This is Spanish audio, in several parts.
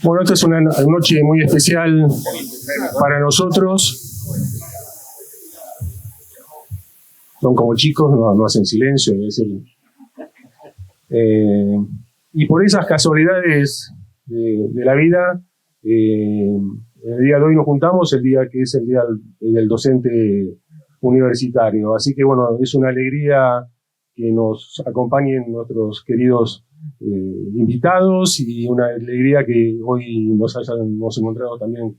Bueno, esta es una noche muy especial para nosotros. Son como chicos, no hacen silencio. Y por esas casualidades de la vida, el día de hoy nos juntamos, el día que es el día del docente universitario. Así que bueno, es una alegría que nos acompañen nuestros queridos invitados y una alegría que hoy nos hayamos encontrado también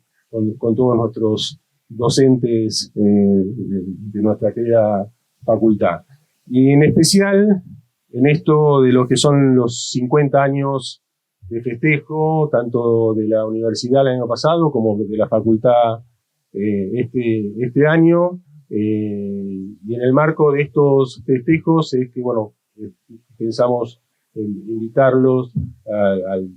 con todos nuestros docentes de nuestra querida facultad. Y en especial en esto de lo que son los 50 años de festejo, tanto de la universidad el año pasado como de la facultad este año. Y en el marco de estos festejos es que, bueno, pensamos en invitarlos al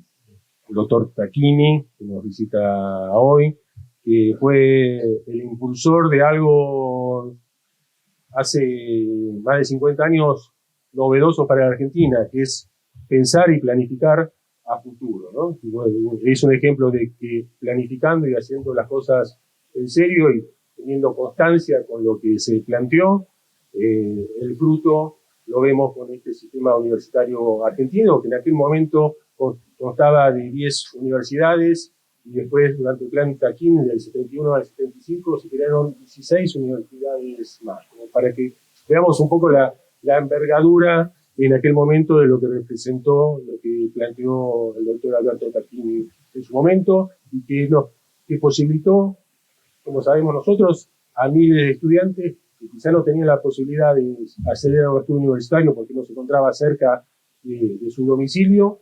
doctor Tacchini, que nos visita hoy, que fue el impulsor de algo hace más de 50 años novedoso para la Argentina, que es pensar y planificar a futuro, ¿no? Y bueno, es un ejemplo de que planificando y haciendo las cosas en serio y teniendo constancia con lo que se planteó, el fruto lo vemos con este sistema universitario argentino, que en aquel momento constaba de 10 universidades, y después, durante el plan Tacchini, del 71 al 75, se crearon 16 universidades más, como para que veamos un poco la envergadura en aquel momento de lo que representó, lo que planteó el doctor Alberto Tacchini en su momento, y que posibilitó, como sabemos nosotros, a miles de estudiantes que quizá no tenían la posibilidad de acceder a un estudio universitario porque no se encontraba cerca de su domicilio,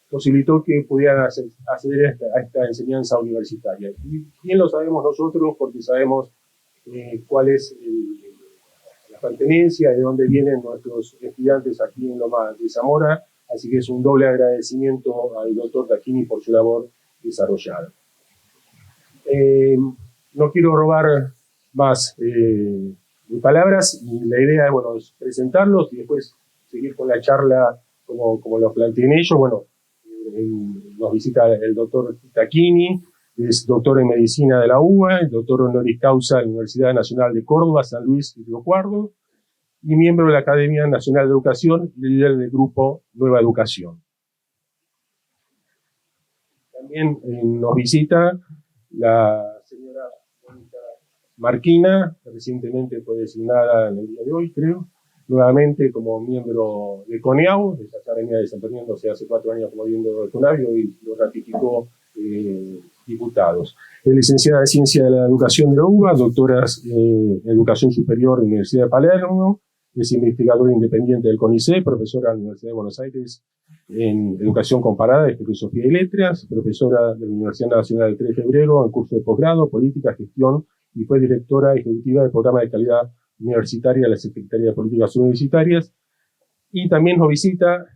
posibilitó que pudieran acceder a esta enseñanza universitaria. Y bien lo sabemos nosotros porque sabemos cuál es la pertenencia, de dónde vienen nuestros estudiantes aquí en Loma de Zamora, así que es un doble agradecimiento al doctor Tacchini por su labor desarrollada. No quiero robar más palabras, y la idea es, bueno, es presentarlos y después seguir con la charla como lo planteé ellos. Bueno, nos visita el doctor Tacchini, es doctor en medicina de la UBA, el doctor honoris causa de la Universidad Nacional de Córdoba, San Luis y Río Cuarto, y miembro de la Academia Nacional de Educación, líder del grupo Nueva Educación. También nos visita la señora Mónica Marquina, que recientemente fue designada en el día de hoy, creo, nuevamente como miembro de CONEAU, de esa academia desempeñándose hace 4 años como miembro de CONEAU, y lo ratificó diputados. Es licenciada en Ciencia de la Educación de la UBA, doctora en Educación Superior de la Universidad de Palermo, es investigadora independiente del CONICET, profesora de la Universidad de Buenos Aires en Educación Comparada de Filosofía y Letras, profesora de la Universidad Nacional del 3 de Febrero en curso de posgrado, Política, Gestión, y fue directora ejecutiva del Programa de Calidad Universitaria de la Secretaría de Políticas Universitarias. Y también nos visita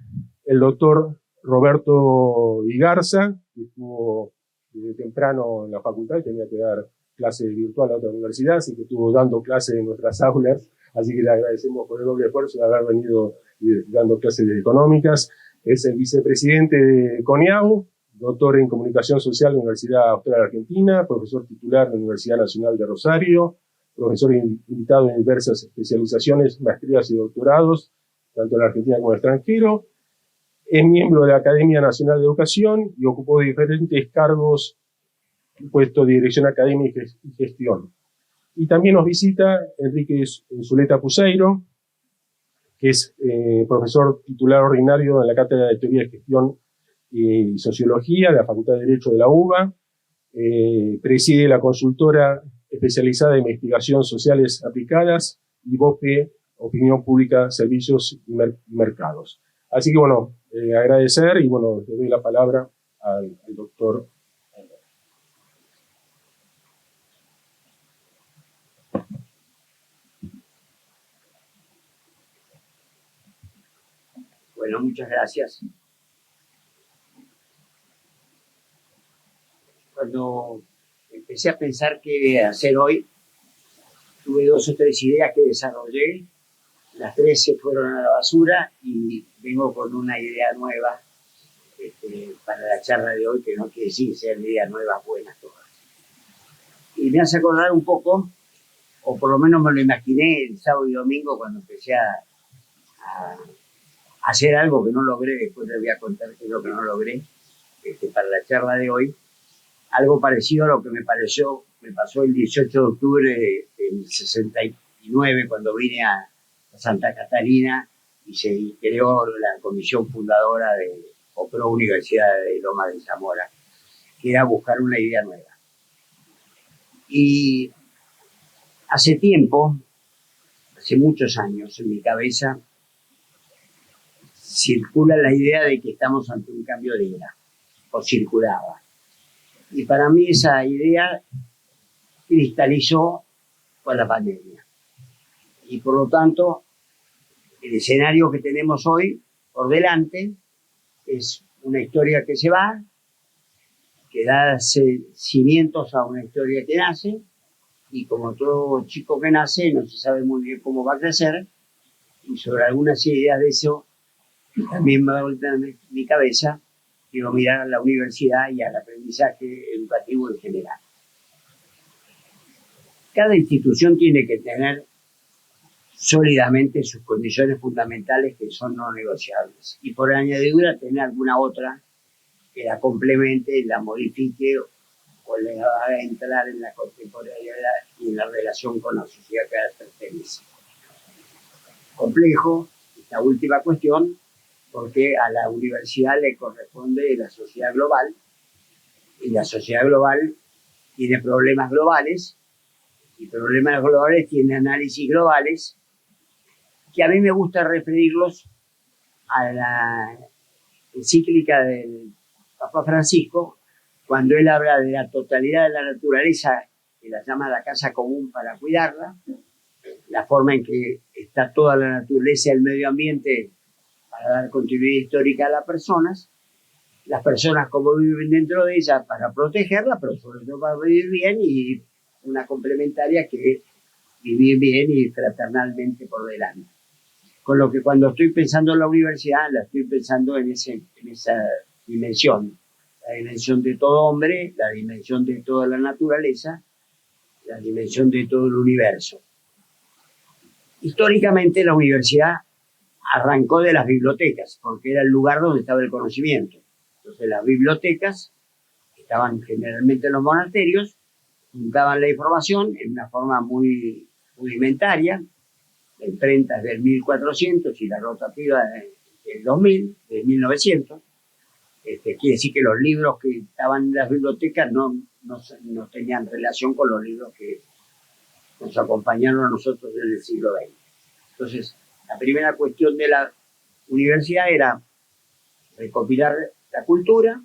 el doctor Roberto Igarza, que estuvo desde temprano en la facultad y tenía que dar clase virtual a otra universidad, así que estuvo dando clases en nuestras aulas, así que le agradecemos por el doble esfuerzo de haber venido dando clases económicas. Es el vicepresidente de CONEAU, doctor en Comunicación Social de la Universidad Austral Argentina, profesor titular de la Universidad Nacional de Rosario, profesor invitado en diversas especializaciones, maestrías y doctorados, tanto en la Argentina como en el extranjero. Es miembro de la Academia Nacional de Educación y ocupó diferentes cargos, puestos de dirección académica y gestión. Y también nos visita Enrique Zuleta Puseiro, que es profesor titular ordinario en la Cátedra de Teoría de Gestión y Sociología de la Facultad de Derecho de la UBA, preside la consultora especializada en investigación sociales aplicadas, y BOPE, Opinión Pública, Servicios y Mercados. Así que bueno, agradecer y bueno, le doy la palabra al doctor. Bueno, muchas gracias. Cuando empecé a pensar qué hacer hoy, tuve 2 o 3 ideas que desarrollé. Las 3 se fueron a la basura y vengo con una idea nueva para la charla de hoy, que no quiere decir sean ideas nuevas, buenas todas. Y me hace acordar un poco, o por lo menos me lo imaginé el sábado y domingo cuando empecé a hacer algo que no logré, después les voy a contar qué es lo que no logré para la charla de hoy. Algo parecido a lo que me pasó el 18 de octubre del 69, cuando vine a Santa Catalina y se creó la comisión fundadora de OPRO Universidad de Loma de Zamora, que era buscar una idea nueva. Y hace tiempo, hace muchos años, en mi cabeza circula la idea de que estamos ante un cambio de era, o circulaba. Y para mí esa idea cristalizó con la pandemia. Y por lo tanto, el escenario que tenemos hoy por delante es una historia que se va, que da cimientos a una historia que nace, y como todo chico que nace, no se sabe muy bien cómo va a crecer, y sobre algunas ideas de eso también me da vuelta en mi cabeza. Quiero mirar a la universidad y al aprendizaje educativo en general. Cada institución tiene que tener sólidamente sus condiciones fundamentales que son no negociables, y por añadidura tener alguna otra que la complemente, la modifique o le haga entrar en la contemporaneidad y en la relación con la sociedad que pertenece. Complejo esta última cuestión, porque a la universidad le corresponde la sociedad global, y la sociedad global tiene problemas globales, y problemas globales tienen análisis globales, que a mí me gusta referirlos a la encíclica del Papa Francisco, cuando él habla de la totalidad de la naturaleza, que la llama la casa común para cuidarla, la forma en que está toda la naturaleza y el medio ambiente para dar continuidad histórica a las personas como viven dentro de ella para protegerla, pero sobre todo para vivir bien, y una complementaria que es vivir bien y fraternalmente por delante. Con lo que cuando estoy pensando en la universidad, la estoy pensando en esa dimensión, la dimensión de todo hombre, la dimensión de toda la naturaleza, la dimensión de todo el universo. Históricamente la universidad arrancó de las bibliotecas, porque era el lugar donde estaba el conocimiento. Entonces las bibliotecas, que estaban generalmente en los monasterios, juntaban la información en una forma muy rudimentaria. La imprenta es del 1400 y la rotativa del 2000, de 1900. Quiere decir que los libros que estaban en las bibliotecas no tenían relación con los libros que nos acompañaron a nosotros en el siglo XX. Entonces, la primera cuestión de la universidad era recopilar la cultura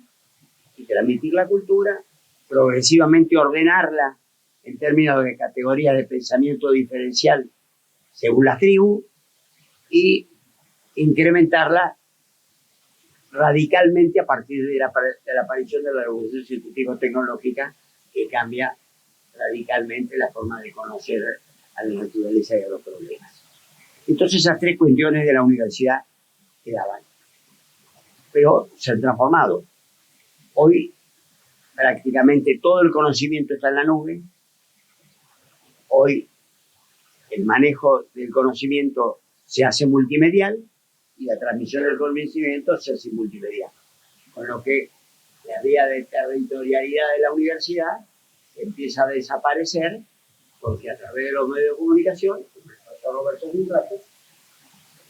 y transmitir la cultura, progresivamente ordenarla en términos de categorías de pensamiento diferencial según las tribus, y incrementarla radicalmente a partir de la aparición de la revolución científico-tecnológica, que cambia radicalmente la forma de conocer a la naturaleza y a los problemas. Entonces esas tres cuestiones de la universidad quedaban, pero se han transformado. Hoy prácticamente todo el conocimiento está en la nube. Hoy el manejo del conocimiento se hace multimedial y la transmisión del conocimiento se hace multimedial. Con lo que la vía de territorialidad de la universidad empieza a desaparecer, porque a través de los medios de comunicación, como el profesor Roberto Zunrato,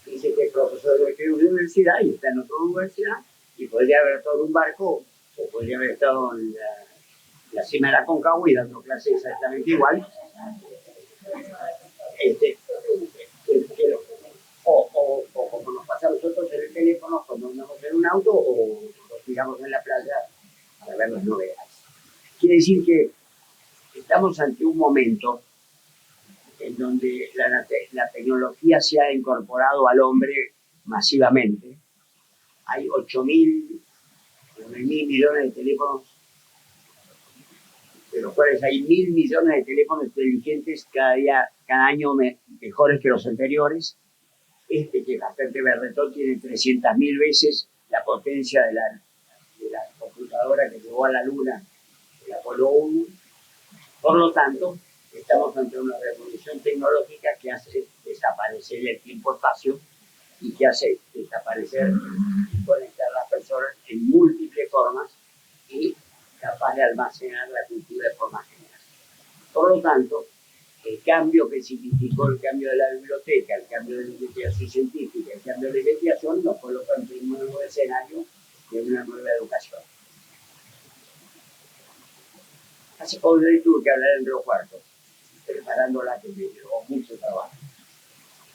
dice que es profesor de una universidad y está en otra universidad, y podría haber estado en un barco o podría haber estado en la cima de la Concagua y dando clases exactamente igual. O como nos pasa a nosotros en el teléfono cuando andamos en un auto o nos fijamos en la playa para ver las novedades. Quiere decir que estamos ante un momento en donde la tecnología se ha incorporado al hombre masivamente. Hay 8.000, 9.000 millones de teléfonos, de los cuales hay 1.000 millones de teléfonos inteligentes cada año mejores que los anteriores. Que es bastante berretón, tiene 300.000 veces la potencia de la computadora que llevó a la Luna, el Apolo 1. Por lo tanto, estamos ante una revolución tecnológica que hace desaparecer el tiempo-espacio y que hace desaparecer y conectar a las personas en múltiples formas y capaz de almacenar la cultura de forma general. Por lo tanto, el cambio que significó el cambio de la biblioteca, el cambio de la investigación científica, el cambio de la investigación nos coloca ante un nuevo escenario de una nueva educación. Hace poco tuve que hablar en Río Cuarto, preparándola, que me llevó mucho trabajo.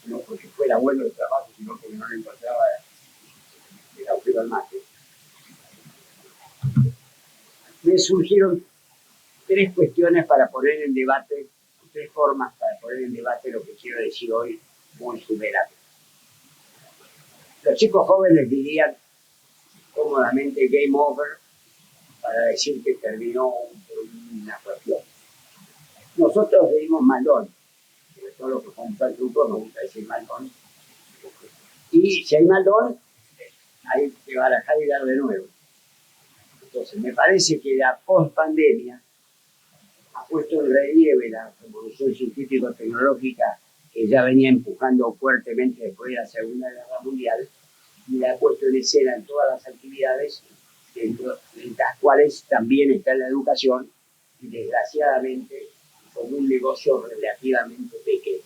No porque fuera bueno el trabajo, sino porque no le encontraba el agujero al mate. Me surgieron tres cuestiones para poner en debate, tres formas para poner en debate lo que quiero decir hoy, muy superable. Los chicos jóvenes dirían cómodamente game over para decir que terminó una cuestión. Nosotros decimos Maldón, sobre todo los que compran el grupo nos gusta decir Maldón. Y si hay Maldón, hay que barajar y dar de nuevo. Entonces, me parece que la post-pandemia ha puesto en relieve la revolución científico-tecnológica que ya venía empujando fuertemente después de la Segunda Guerra Mundial y la ha puesto en escena en todas las actividades, dentro de las cuales también está la educación y desgraciadamente como un negocio relativamente pequeño.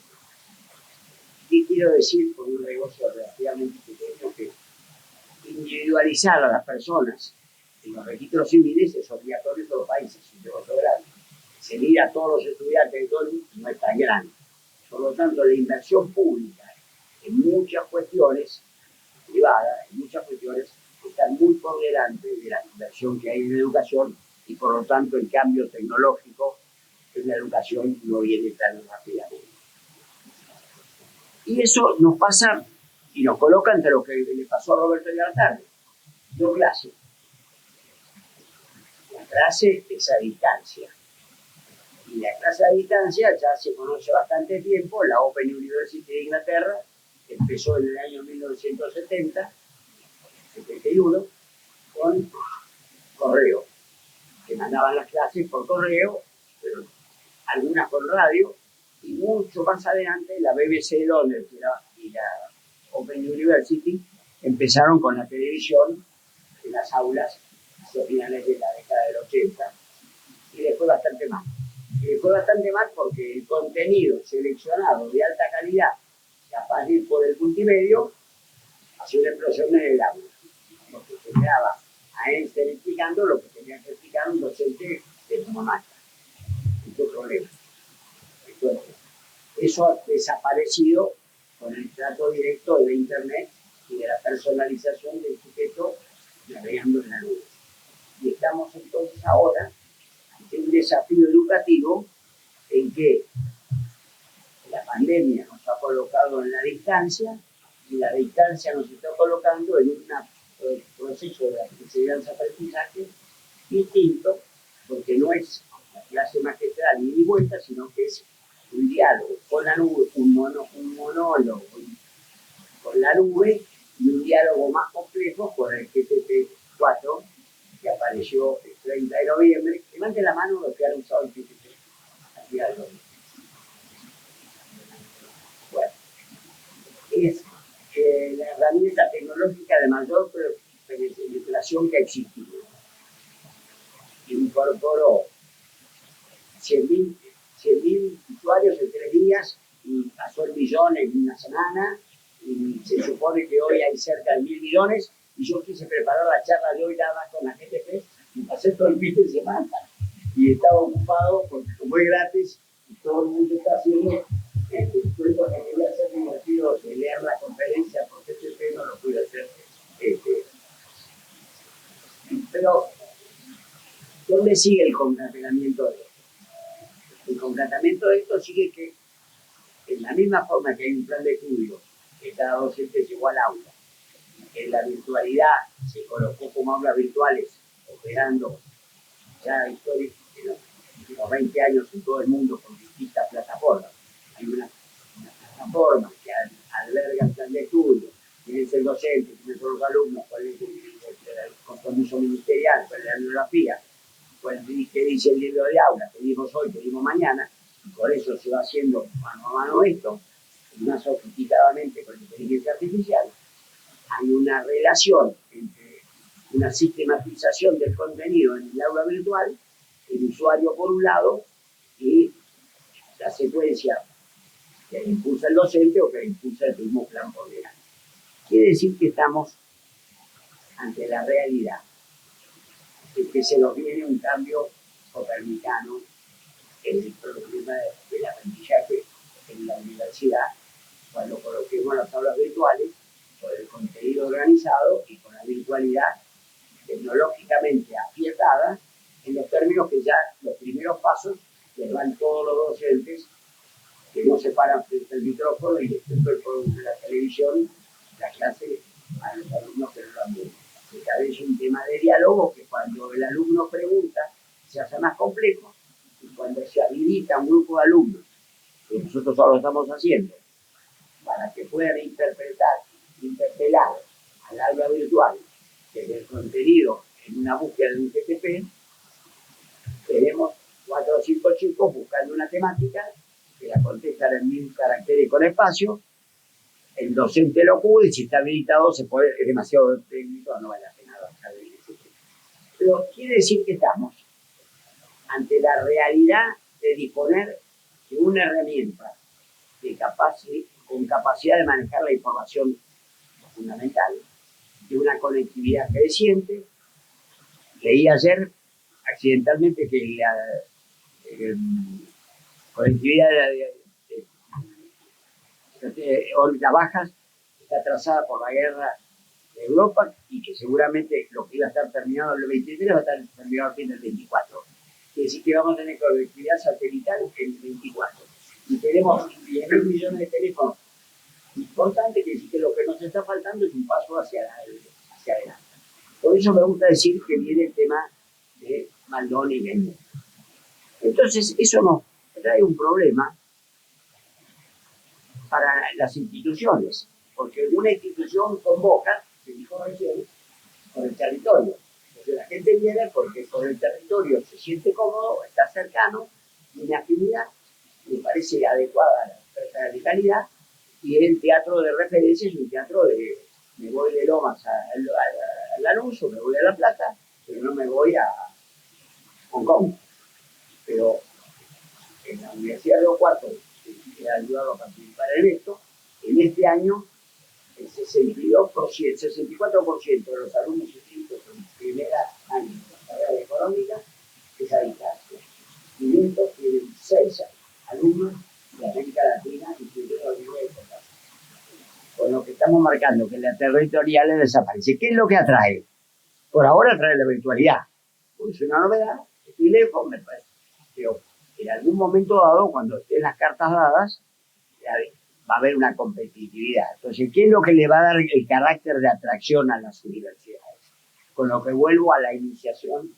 ¿Qué quiero decir con un negocio relativamente pequeño? Que individualizar a las personas en los registros civiles es obligatorio en todos los países, es un negocio grande. Se mira a todos los estudiantes de todo el mundo, no es tan grande. Por lo tanto, la inversión pública en muchas cuestiones privadas, en muchas cuestiones, están muy por delante de la inversión que hay en educación y por lo tanto el cambio tecnológico en la educación no viene tan rápidamente. Y eso nos pasa y nos coloca entre lo que le pasó a Roberto Yartarde. Dos clases. La clase es a distancia. Y la clase a distancia ya se conoce bastante tiempo. La Open University de Inglaterra empezó en el año 1970, 71, con correo. Que mandaban las clases por correo, pero algunas por radio, y mucho más adelante la BBC de Londres y la Open University empezaron con la televisión en las aulas hacia finales de la década del 80 y después bastante más. Y después bastante más porque el contenido seleccionado de alta calidad, capaz de ir por el multimedio, hacía una explosión en el aula. Porque se quedaba a Einstein explicando lo que tenía que explicar un docente de como mata. Este problema. Entonces, eso ha desaparecido con el trato directo de Internet y de la personalización del sujeto navegando en la nube. Y estamos entonces ahora ante un desafío educativo en que la pandemia nos ha colocado en la distancia y la distancia nos está colocando en un proceso de enseñanza-aprendizaje distinto, porque no es la clase magistral ni de vuelta, sino que es un diálogo con la nube, un monólogo con la nube y un diálogo más complejo con el GPT-4 que apareció el 30 de noviembre. Levanten la mano los que han usado el GPT. Bueno, es la herramienta tecnológica de mayor penetración que ha existido. Incorporó 100.000 usuarios en 3 días y pasó el millón en una semana y se supone que hoy hay cerca de 1.000 millones y yo quise preparar la charla de hoy nada más con la GTP y pasé todo el fin de semana y estaba ocupado porque como es gratis y todo el mundo está haciendo cuentos que quería hacer divertidos de leer la conferencia porque este tema no lo pude hacer pero ¿dónde sigue el concatenamiento de esto? El concatenamiento de esto sigue que en la misma forma que hay un plan de estudio que cada docente llegó al aula, en la virtualidad se colocó como aulas virtuales operando ya históricamente en los últimos 20 años en todo el mundo con distintas plataformas. Hay una plataforma que alberga el plan de estudio, quién es el docente, quiénes son los alumnos, cuál es el compromiso ministerial, con la bibliografía, que dice el libro de aula, pedimos hoy, pedimos mañana, y por eso se va haciendo mano a mano esto, más sofisticadamente con inteligencia artificial. Hay una relación entre una sistematización del contenido en el aula virtual, el usuario por un lado, y la secuencia que impulsa el docente o que impulsa el mismo plan por delante. Quiere decir que estamos ante la realidad de que se nos viene un cambio copernicano en el problema del aprendizaje en la universidad cuando coloquemos las aulas virtuales con el contenido organizado y con la virtualidad tecnológicamente aprietada en los términos que ya los primeros pasos les van todos los docentes que no se paran frente al micrófono y después por la televisión la clase a los alumnos que no lo han visto. Cada vez es un tema de diálogo que cuando el alumno pregunta se hace más complejo y cuando se habilita un grupo de alumnos, que nosotros ahora lo estamos haciendo, para que puedan interpelar al aula virtual desde el contenido en una búsqueda de un GTP, tenemos 4 o 5 chicos buscando una temática que la contestan en 1000 caracteres con espacio, el docente lo acude y si está habilitado se puede, es demasiado técnico, no vale la pena bajar el GTP. Pero quiere decir que estamos ante la realidad de disponer de una herramienta con capacidad de manejar la información fundamental, de una conectividad creciente. Leí ayer accidentalmente que la conectividad de órbitas bajas está trazada por la guerra de Europa y que seguramente lo que iba a estar terminado en el 23 va a estar terminado al fin del 24. Quiere decir que vamos a tener conectividad satelital en el 24. Y tenemos 10.000 millones de teléfonos. Importante que sí que lo que nos está faltando es un paso hacia adelante. Por eso me gusta decir que viene el tema de Maldón y Mendes. Entonces, eso nos trae un problema para las instituciones, porque una institución convoca, se dijo recién, con el territorio. Entonces la gente viene porque con el territorio se siente cómodo, está cercano, tiene afinidad, le parece adecuada la oferta de calidad, y el teatro de referencia es un teatro de me voy de Lomas a Lanús o me voy a La Plata, pero no me voy a Hong Kong. Pero en la Universidad de Río Cuarto, que ha ayudado a participar en esto, en este año el 64% de los alumnos inscritos en primera año de carrera económica es habitación. 500 tienen 6 alumnos de América Latina inscritos en la universidad. Con lo que estamos marcando que la territorial desaparece. ¿Qué es lo que atrae? Por ahora atrae la virtualidad. Pues es una novedad, estoy lejos, me parece. Pero en algún momento dado, cuando estén las cartas dadas, va a haber una competitividad. Entonces, ¿qué es lo que le va a dar el carácter de atracción a las universidades? Con lo que vuelvo a la iniciación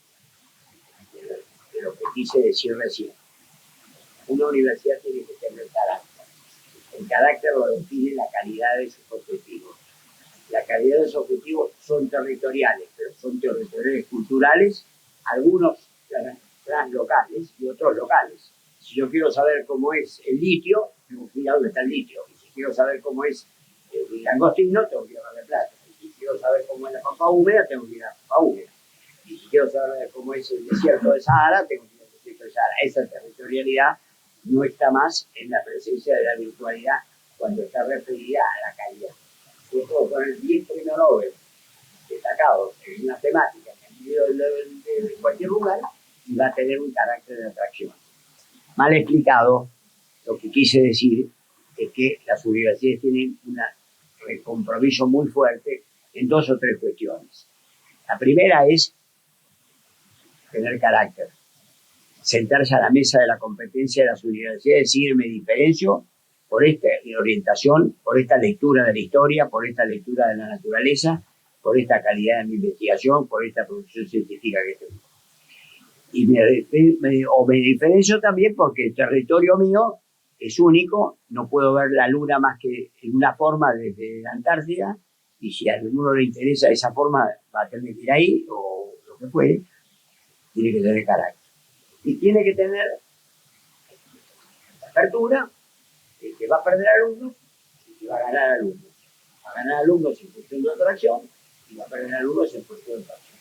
de lo que quise decir recién. Una universidad tiene que tener carácter. El carácter lo define la calidad de sus objetivos. La calidad de sus objetivos son territoriales, pero son territoriales culturales, algunos translocales y otros locales. Si yo quiero saber cómo es el litio, tengo que ir a dónde está el litio. Y si quiero saber cómo es el langostino, tengo que ir a Mar del Plata. Y si quiero saber cómo es la pampa húmeda, tengo que ir a la pampa húmeda. Y si quiero saber cómo es el desierto de Sahara, tengo que ir al desierto de Sahara. Esa territorialidad no está más en la presencia de la virtualidad cuando está referida a la calidad. Yo puedo poner 10 premios Nobel destacados en una temática en medio de cualquier lugar y va a tener un carácter de atracción. Mal explicado, lo que quise decir es que las universidades tienen un compromiso muy fuerte en 2 o 3 cuestiones. La primera es tener carácter. Sentarse a la mesa de la competencia de las universidades, decir, me diferencio por esta orientación, por esta lectura de la historia, por esta lectura de la naturaleza, por esta calidad de mi investigación, por esta producción científica que tengo. Y me diferencio también porque el territorio mío es único, no puedo ver la luna más que en una forma desde la Antártida, y si a alguno le interesa esa forma, va a tener que ir ahí, o lo que fuere, tiene que tener carácter. Y tiene que tener apertura, que va a perder alumnos y que va a ganar alumnos. Va a ganar alumnos en función de atracción y va a perder alumnos en función de atracción.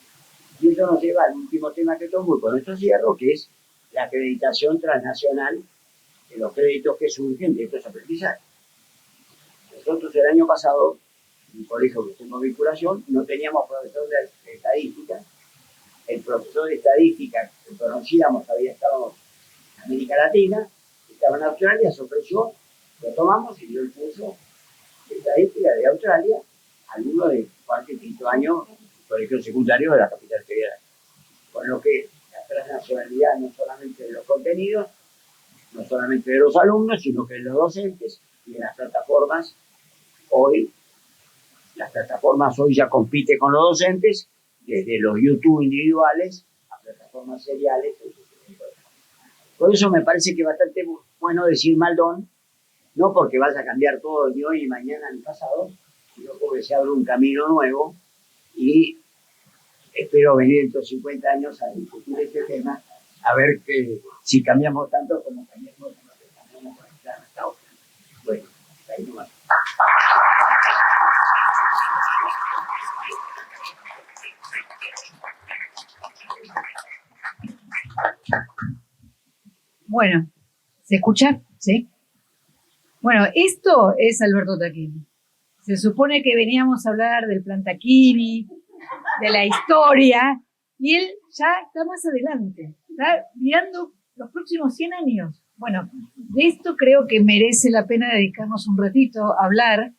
Y eso nos lleva al último tema que tomo y con esto cierro, que es la acreditación transnacional de los créditos que surgen de estos aprendizajes. Nosotros el año pasado, en un colegio que tengo vinculación, no teníamos profesor de estadística. El profesor de estadística que conocíamos había estado en América Latina, estaba en Australia, se ofreció, lo tomamos y dio el curso de estadística de Australia a alumnos de cuarto y quinto año del colegio secundario de la capital federal. Con lo que la transnacionalidad no solamente de los contenidos, no solamente de los alumnos, sino que de los docentes y de las plataformas. Hoy, las plataformas hoy ya compiten con los docentes, desde los YouTube individuales a plataformas seriales. Por eso me parece que es bastante bueno decir Maldón, no porque vaya a cambiar todo ni hoy, ni mañana, ni pasado, sino porque se abre un camino nuevo y espero venir dentro de 50 años a discutir este tema, a ver si cambiamos tanto como cambiamos hasta ahora. Bueno, ahí nomás. Bueno, ¿se escucha? ¿Sí? Bueno, esto es Alberto Tacchini. Se supone que veníamos a hablar del plan Tacchini, de la historia, y él ya está más adelante, está mirando los próximos 100 años. Bueno, de esto creo que merece la pena dedicarnos un ratito a hablar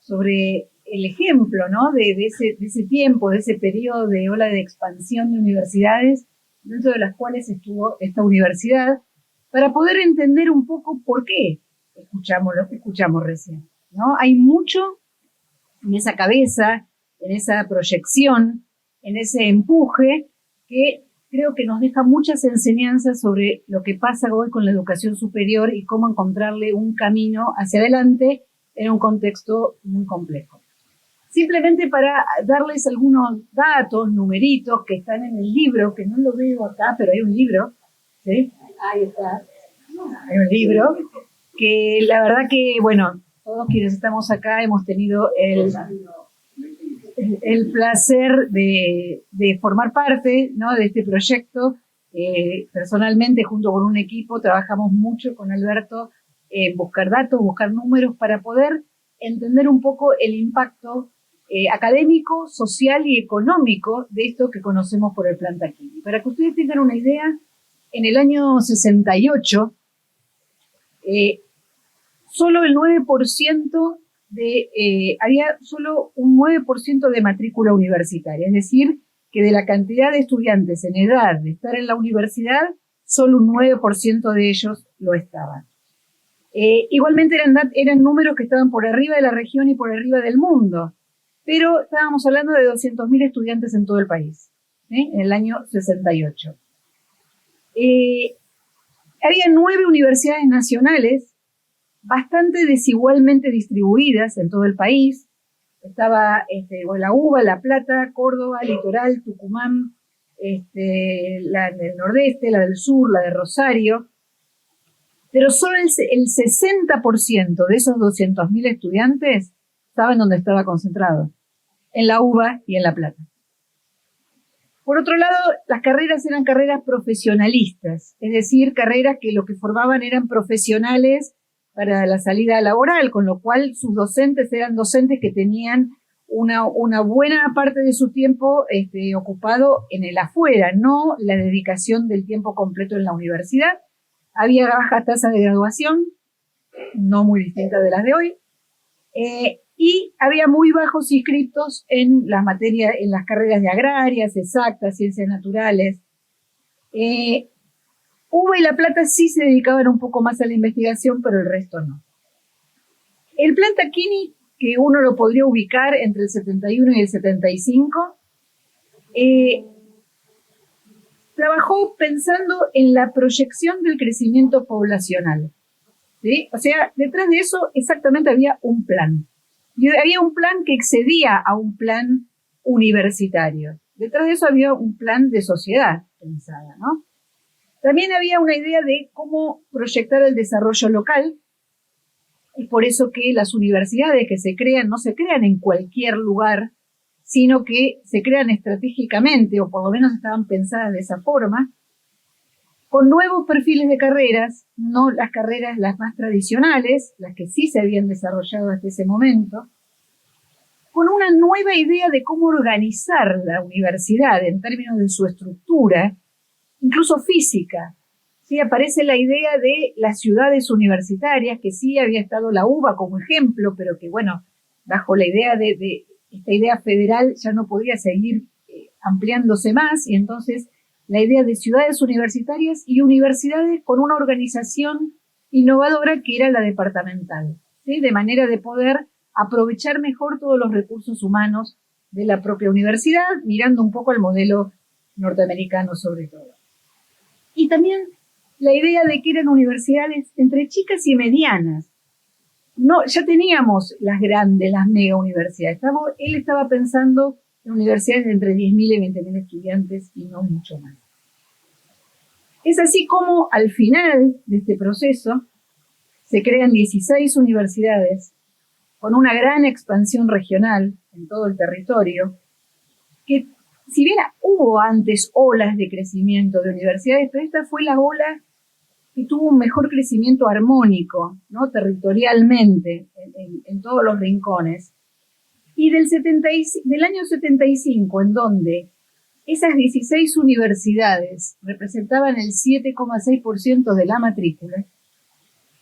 sobre el ejemplo, ¿no? de ese tiempo, de ese periodo de ola de expansión de universidades, dentro de las cuales estuvo esta universidad, para poder entender un poco por qué escuchamos lo que escuchamos recién, ¿no? Hay mucho en esa cabeza, en esa proyección, en ese empuje, que creo que nos deja muchas enseñanzas sobre lo que pasa hoy con la educación superior y cómo encontrarle un camino hacia adelante en un contexto muy complejo. Simplemente para darles algunos datos, numeritos que están en el libro, que no lo veo acá, pero hay un libro, ¿sí? Ahí está. Hay un libro que la verdad que, bueno, todos quienes estamos acá hemos tenido el placer de formar parte, ¿no?, de este proyecto. Personalmente, junto con un equipo, trabajamos mucho con Alberto en buscar datos, buscar números para poder entender un poco el impacto académico, social y económico de esto que conocemos por el plan Tacchini. Para que ustedes tengan una idea, en el año 68, solo el 9% había solo un 9% de matrícula universitaria, es decir, que de la cantidad de estudiantes en edad de estar en la universidad, solo un 9% de ellos lo estaban. Igualmente eran números que estaban por arriba de la región y por arriba del mundo, pero estábamos hablando de 200.000 estudiantes en todo el país, en el año 68. Había 9 universidades nacionales bastante desigualmente distribuidas en todo el país. Estaba la UBA, La Plata, Córdoba, Litoral, Tucumán, la del Nordeste, la del Sur, la de Rosario. Pero solo el 60% de esos 200.000 estudiantes saben dónde estaba concentrado, en la UBA y en La Plata. Por otro lado, las carreras eran carreras profesionalistas, es decir, carreras que lo que formaban eran profesionales para la salida laboral, con lo cual sus docentes eran docentes que tenían una buena parte de su tiempo ocupado en el afuera, no la dedicación del tiempo completo en la universidad. Había baja tasa de graduación, no muy distinta de las de hoy, y había muy bajos inscriptos en las materias, en las carreras de agrarias, exactas, ciencias naturales. UBA y La Plata sí se dedicaban un poco más a la investigación, pero el resto no. El plan Tacchini, que uno lo podría ubicar entre el 71 y el 75, trabajó pensando en la proyección del crecimiento poblacional, ¿sí? O sea, detrás de eso exactamente había un plan. Y había un plan que excedía a un plan universitario. Detrás de eso había un plan de sociedad pensada, ¿no? También había una idea de cómo proyectar el desarrollo local. Es por eso que las universidades que se crean no se crean en cualquier lugar, sino que se crean estratégicamente, o por lo menos estaban pensadas de esa forma, con nuevos perfiles de carreras, no las carreras las más tradicionales, las que sí se habían desarrollado hasta ese momento, con una nueva idea de cómo organizar la universidad en términos de su estructura, incluso física. Sí, aparece la idea de las ciudades universitarias, que sí había estado la UBA como ejemplo, pero que, bueno, bajo la idea de esta idea federal ya no podía seguir ampliándose más, y entonces la idea de ciudades universitarias y universidades con una organización innovadora que era la departamental, ¿sí? De manera de poder aprovechar mejor todos los recursos humanos de la propia universidad, mirando un poco al modelo norteamericano sobre todo. Y también la idea de que eran universidades entre chicas y medianas. No, ya teníamos las grandes, las mega universidades. Él estaba pensando en universidades de entre 10.000 y 20.000 estudiantes y no mucho más. Es así como al final de este proceso se crean 16 universidades con una gran expansión regional en todo el territorio, que si bien hubo antes olas de crecimiento de universidades, pero esta fue la ola que tuvo un mejor crecimiento armónico, ¿no? Territorialmente, en todos los rincones. Y del año 75, en donde esas 16 universidades representaban el 7,6% de la matrícula,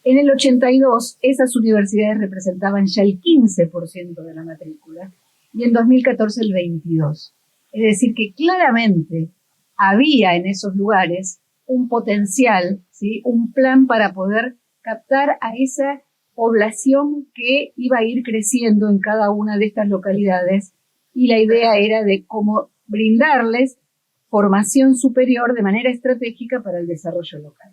en el 82 esas universidades representaban ya el 15% de la matrícula, y en 2014 el 22%. Es decir, que claramente había en esos lugares un potencial, ¿sí? Un plan para poder captar a esa población que iba a ir creciendo en cada una de estas localidades, y la idea era de cómo brindarles formación superior de manera estratégica para el desarrollo local.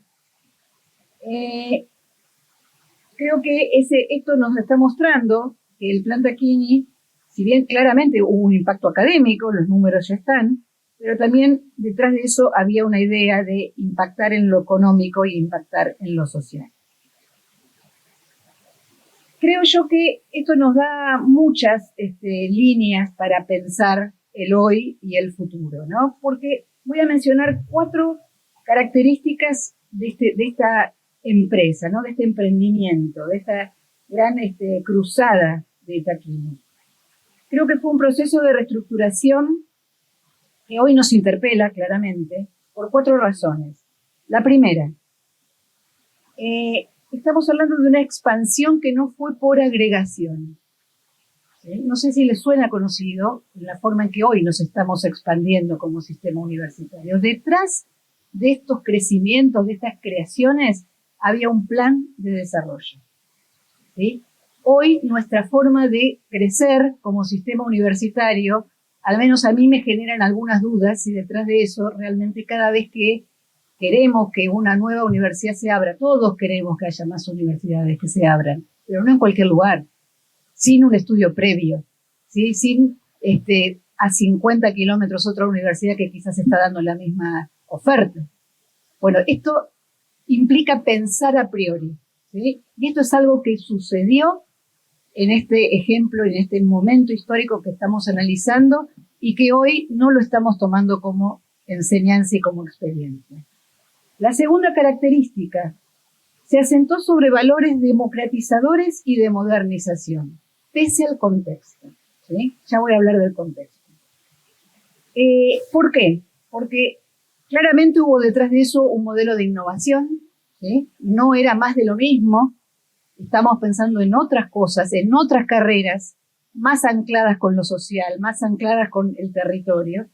Creo que esto nos está mostrando que el Plan Tacchini, si bien claramente hubo un impacto académico, los números ya están, pero también detrás de eso había una idea de impactar en lo económico y impactar en lo social. Creo yo que esto nos da muchas líneas para pensar el hoy y el futuro, ¿no? Porque voy a mencionar 4 características de esta empresa, ¿no? De este emprendimiento, de esta gran cruzada de Tacchini. Creo que fue un proceso de reestructuración que hoy nos interpela claramente por 4 razones. La primera, estamos hablando de una expansión que no fue por agregación. ¿Sí? No sé si les suena conocido la forma en que hoy nos estamos expandiendo como sistema universitario. Detrás de estos crecimientos, de estas creaciones, había un plan de desarrollo. ¿Sí? Hoy nuestra forma de crecer como sistema universitario, al menos a mí me generan algunas dudas, y detrás de eso realmente cada vez que queremos que una nueva universidad se abra, todos queremos que haya más universidades que se abran, pero no en cualquier lugar, sin un estudio previo, ¿sí? Sin a 50 kilómetros otra universidad que quizás está dando la misma oferta. Bueno, esto implica pensar a priori, ¿sí? Y esto es algo que sucedió en este ejemplo, en este momento histórico que estamos analizando, y que hoy no lo estamos tomando como enseñanza y como experiencia. La segunda característica, se asentó sobre valores democratizadores y de modernización, pese al contexto, ¿sí? Ya voy a hablar del contexto. ¿Por qué? Porque claramente hubo detrás de eso un modelo de innovación, ¿sí? No era más de lo mismo. Estamos pensando en otras cosas, en otras carreras, más ancladas con lo social, más ancladas con el territorio.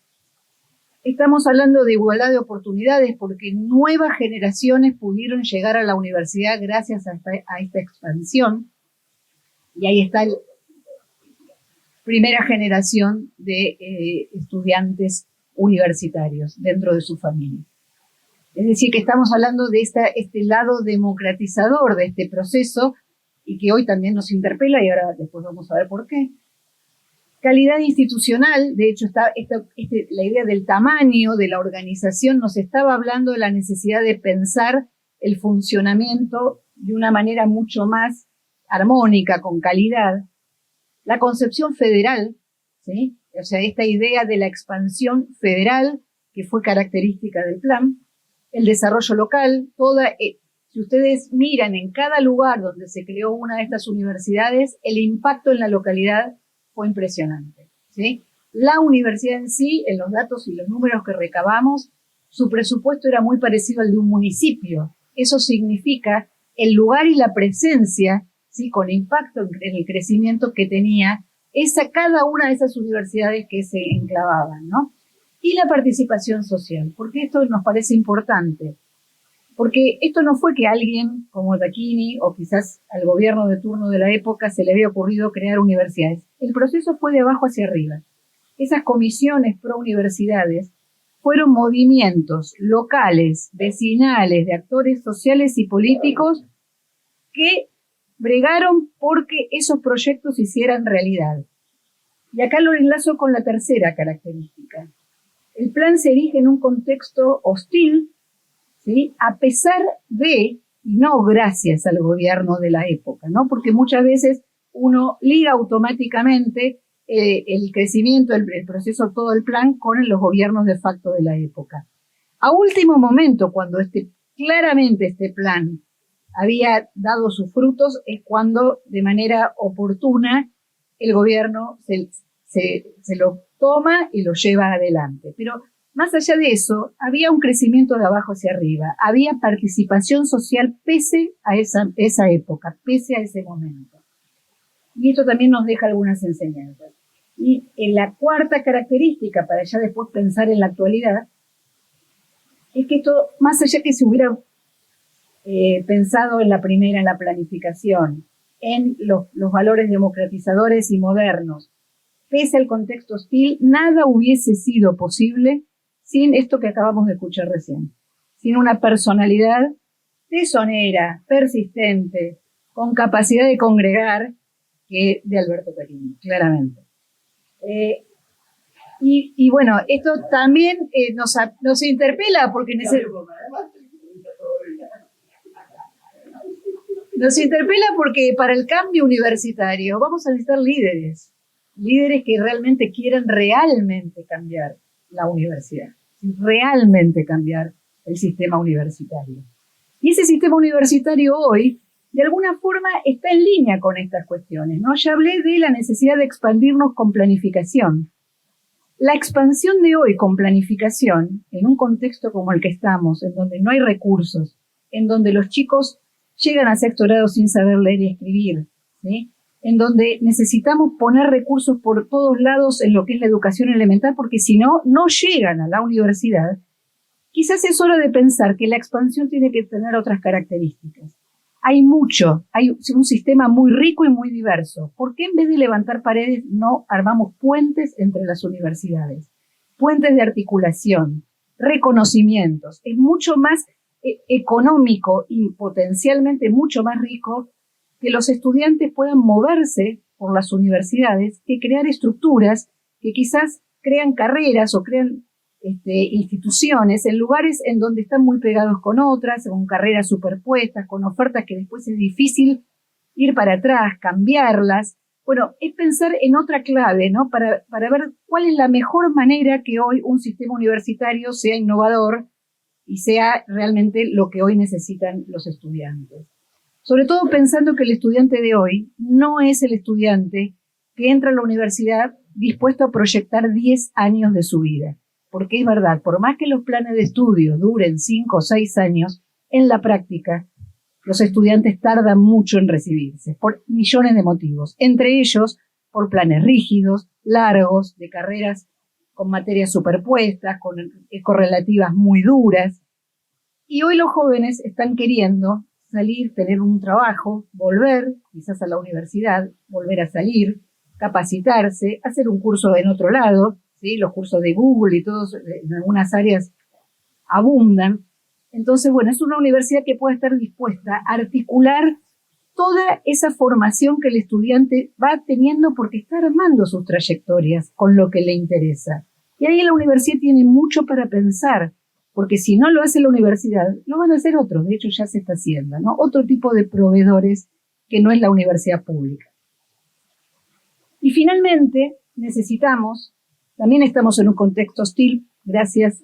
Estamos hablando de igualdad de oportunidades porque nuevas generaciones pudieron llegar a la universidad gracias a esta expansión. Y ahí está la primera generación de estudiantes universitarios dentro de su familia. Es decir, que estamos hablando de este lado democratizador de este proceso, y que hoy también nos interpela, y ahora después vamos a ver por qué. Calidad institucional, de hecho, la idea del tamaño de la organización nos estaba hablando de la necesidad de pensar el funcionamiento de una manera mucho más armónica, con calidad. La concepción federal, ¿sí? O sea, esta idea de la expansión federal que fue característica del plan, el desarrollo local, si ustedes miran en cada lugar donde se creó una de estas universidades, el impacto en la localidad fue impresionante, ¿sí? La universidad en sí, en los datos y los números que recabamos, su presupuesto era muy parecido al de un municipio. Eso significa el lugar y la presencia, ¿sí? Con impacto en el crecimiento que tenía cada una de esas universidades que se enclavaban, ¿no? Y la participación social, porque esto nos parece importante. Porque esto no fue que alguien como Tacchini o quizás al gobierno de turno de la época se le había ocurrido crear universidades. El proceso fue de abajo hacia arriba. Esas comisiones pro universidades fueron movimientos locales, vecinales, de actores sociales y políticos que bregaron porque esos proyectos se hicieran realidad. Y acá lo enlazo con la tercera característica. El plan se erige en un contexto hostil, ¿sí? A pesar de, y no gracias al gobierno de la época, ¿no? Porque muchas veces uno liga automáticamente el crecimiento, el proceso, todo el plan con los gobiernos de facto de la época. A último momento, cuando claramente este plan había dado sus frutos, es cuando de manera oportuna el gobierno se lo toma y lo lleva adelante. Pero más allá de eso, había un crecimiento de abajo hacia arriba, había participación social pese a esa época, pese a ese momento. Y esto también nos deja algunas enseñanzas. Y en la cuarta característica, para ya después pensar en la actualidad, es que esto, más allá que se hubiera pensado en la primera, en la planificación, en los valores democratizadores y modernos, pese al contexto hostil, nada hubiese sido posible sin esto que acabamos de escuchar recién, sin una personalidad tesonera, persistente, con capacidad de congregar, que de Alberto Tacchini, claramente. Y bueno, esto también nos interpela porque nos interpela porque para el cambio universitario vamos a necesitar líderes que realmente quieran realmente cambiar la universidad, realmente cambiar el sistema universitario. Y ese sistema universitario hoy, de alguna forma, está en línea con estas cuestiones, ¿no? Ya hablé de la necesidad de expandirnos con planificación. La expansión de hoy con planificación, en un contexto como el que estamos, en donde no hay recursos, en donde los chicos llegan a sexto grado sin saber leer y escribir, ¿sí? En donde necesitamos poner recursos por todos lados en lo que es la educación elemental, porque si no, no llegan a la universidad. Quizás es hora de pensar que la expansión tiene que tener otras características. Hay un sistema muy rico y muy diverso. ¿Por qué en vez de levantar paredes no armamos puentes entre las universidades? Puentes de articulación, reconocimientos. Es mucho más económico y potencialmente mucho más rico que los estudiantes puedan moverse por las universidades que crear estructuras que quizás crean carreras o crean instituciones en lugares en donde están muy pegados con otras, con carreras superpuestas, con ofertas que después es difícil ir para atrás, cambiarlas. Bueno, es pensar en otra clave, ¿no? Para ver cuál es la mejor manera que hoy un sistema universitario sea innovador y sea realmente lo que hoy necesitan los estudiantes. Sobre todo pensando que el estudiante de hoy no es el estudiante que entra a la universidad dispuesto a proyectar 10 años de su vida. Porque es verdad, por más que los planes de estudio duren 5 o 6 años, en la práctica los estudiantes tardan mucho en recibirse, por millones de motivos. Entre ellos, por planes rígidos, largos, de carreras con materias superpuestas, con correlativas muy duras. Y hoy los jóvenes están queriendo salir, tener un trabajo, volver quizás a la universidad, volver a salir, capacitarse, hacer un curso en otro lado, ¿sí? Los cursos de Google y todos en algunas áreas abundan. Entonces, bueno, es una universidad que puede estar dispuesta a articular toda esa formación que el estudiante va teniendo porque está armando sus trayectorias con lo que le interesa. Y ahí la universidad tiene mucho para pensar, porque si no lo hace la universidad, lo van a hacer otros, de hecho ya se está haciendo, ¿no? Otro tipo de proveedores que no es la universidad pública. Y finalmente, necesitamos, también estamos en un contexto hostil, gracias,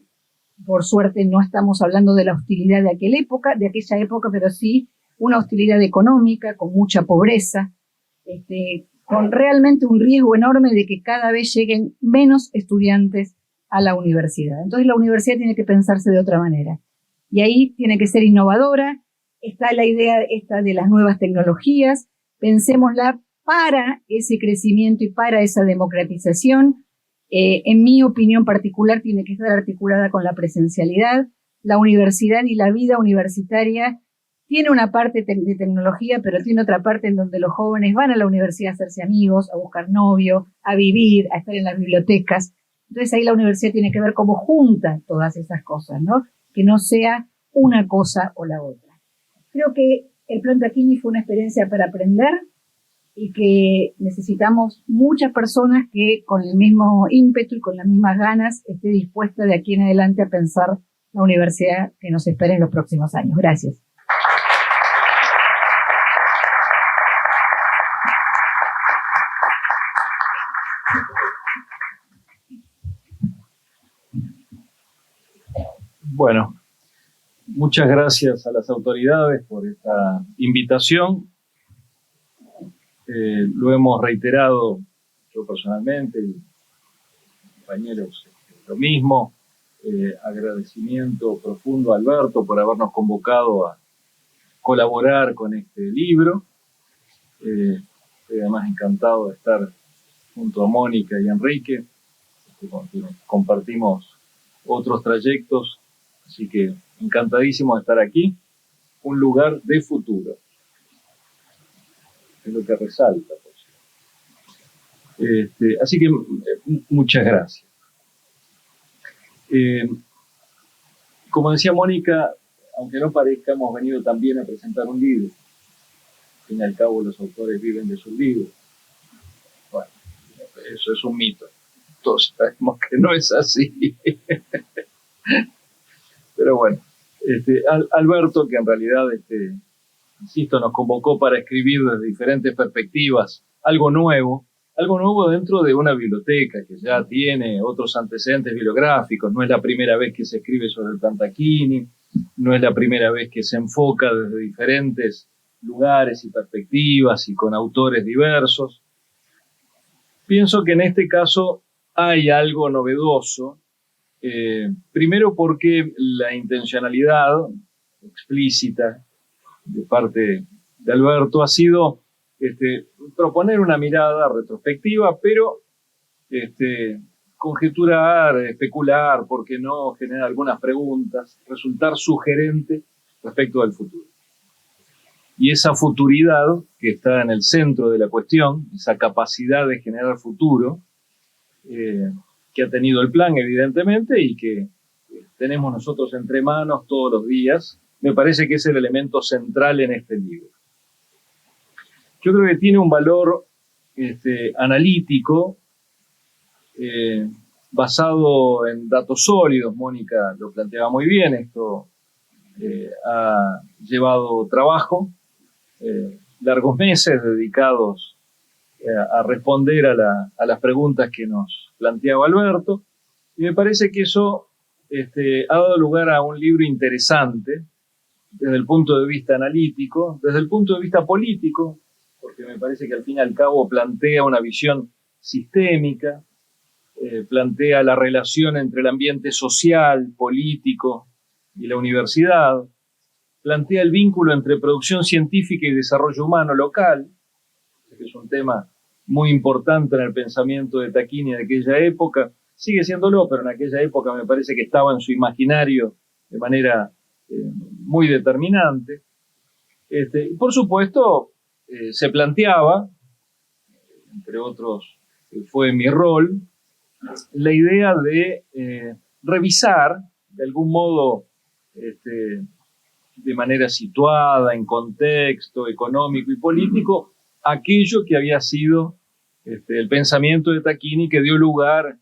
por suerte no estamos hablando de la hostilidad de aquella época, pero sí una hostilidad económica, con mucha pobreza, con realmente un riesgo enorme de que cada vez lleguen menos estudiantes a la universidad. Entonces la universidad tiene que pensarse de otra manera. Y ahí tiene que ser innovadora. Está la idea esta de las nuevas tecnologías. Pensémosla para ese crecimiento y para esa democratización. En mi opinión particular, tiene que estar articulada con la presencialidad. La universidad y la vida universitaria tiene una parte de tecnología, pero tiene otra parte en donde los jóvenes van a la universidad a hacerse amigos, a buscar novio, a vivir, a estar en las bibliotecas. Entonces ahí la universidad tiene que ver cómo junta todas esas cosas, ¿no? Que no sea una cosa o la otra. Creo que el Plan Tacchini fue una experiencia para aprender y que necesitamos muchas personas que con el mismo ímpetu y con las mismas ganas esté dispuesta de aquí en adelante a pensar la universidad que nos espera en los próximos años. Gracias. Bueno, muchas gracias a las autoridades por esta invitación. Lo hemos reiterado yo personalmente y compañeros lo mismo. Agradecimiento profundo a Alberto por habernos convocado a colaborar con este libro. Estoy además encantado de estar junto a Mónica y Enrique, con quienes compartimos otros trayectos. Así que encantadísimo de estar aquí. Un lugar de futuro. Es lo que resalta. Así que muchas gracias. Como decía Mónica, aunque no parezca, hemos venido también a presentar un libro. Al fin y al cabo, los autores viven de sus libros. Bueno, eso es un mito. Todos sabemos que no es así. Pero bueno, Alberto, que en realidad, insisto, nos convocó para escribir desde diferentes perspectivas algo nuevo dentro de una biblioteca que ya tiene otros antecedentes bibliográficos. No es la primera vez que se escribe sobre el Plan Tacchini, no es la primera vez que se enfoca desde diferentes lugares y perspectivas y con autores diversos. Pienso que en este caso hay algo novedoso. Primero porque la intencionalidad explícita de parte de Alberto ha sido proponer una mirada retrospectiva, pero conjeturar, especular, ¿por qué no?, generar algunas preguntas, resultar sugerente respecto al futuro. Y esa futuridad que está en el centro de la cuestión, esa capacidad de generar futuro, que ha tenido el plan, evidentemente, y que tenemos nosotros entre manos todos los días, me parece que es el elemento central en este libro. Yo creo que tiene un valor analítico, basado en datos sólidos. Mónica lo planteaba muy bien. Esto ha llevado trabajo, largos meses dedicados a responder a las preguntas que nos planteaba Alberto, y me parece que eso ha dado lugar a un libro interesante desde el punto de vista analítico, desde el punto de vista político, porque me parece que al fin y al cabo plantea una visión sistémica, plantea la relación entre el ambiente social, político y la universidad, plantea el vínculo entre producción científica y desarrollo humano local, que es un tema muy importante en el pensamiento de Tacchini de aquella época. Sigue siéndolo, pero en aquella época me parece que estaba en su imaginario de manera muy determinante. Por supuesto, se planteaba, entre otros fue mi rol, la idea de revisar, de algún modo, de manera situada, en contexto económico y político, aquello que había sido el pensamiento de Tacchini, que dio lugar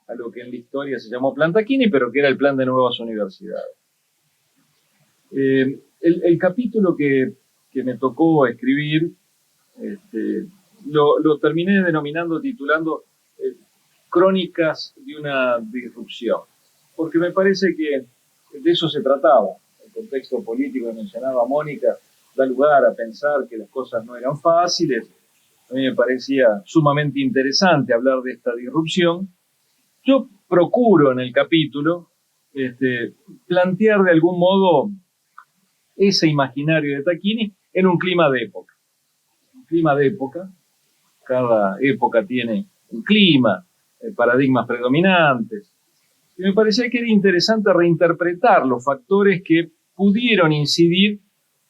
a lo que en la historia se llamó Plan Tacchini, pero que era el plan de nuevas universidades. El capítulo que me tocó escribir, lo terminé denominando, titulando Crónicas de una disrupción, porque me parece que de eso se trataba. El contexto político que mencionaba Mónica da lugar a pensar que las cosas no eran fáciles. A mí me parecía sumamente interesante hablar de esta disrupción. Yo procuro en el capítulo plantear de algún modo ese imaginario de Tacchini en un clima de época. Un clima de época, cada época tiene un clima, paradigmas predominantes. Y me parecía que era interesante reinterpretar los factores que pudieron incidir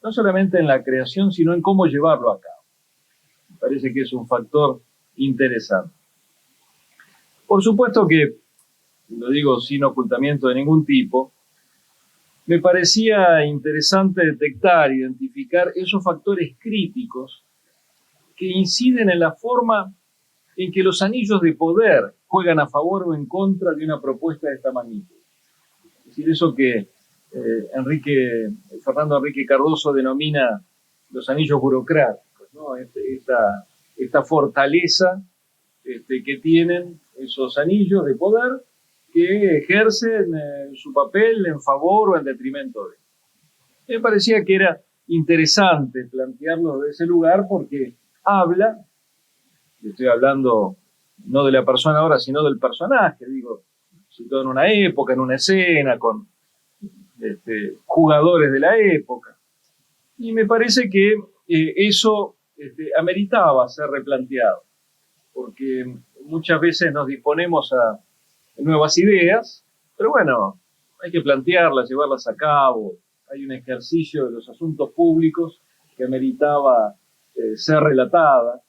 no solamente en la creación, sino en cómo llevarlo a cabo. Me parece que es un factor interesante. Por supuesto que, lo digo sin ocultamiento de ningún tipo, me parecía interesante detectar, identificar esos factores críticos que inciden en la forma en que los anillos de poder juegan a favor o en contra de una propuesta de esta magnitud. Es decir, eso que Fernando Enrique Cardoso denomina los anillos burocráticos, ¿no? Esta fortaleza que tienen esos anillos de poder que ejercen su papel en favor o en detrimento de él. Me parecía que era interesante plantearlo de ese lugar porque habla, estoy hablando no de la persona ahora, sino del personaje, digo, situado en una época, en una escena, con jugadores de la época. Y me parece que eso ameritaba ser replanteado, porque muchas veces nos disponemos a nuevas ideas, pero bueno, hay que plantearlas, llevarlas a cabo. Hay un ejercicio de los asuntos públicos que meritaba ser relatada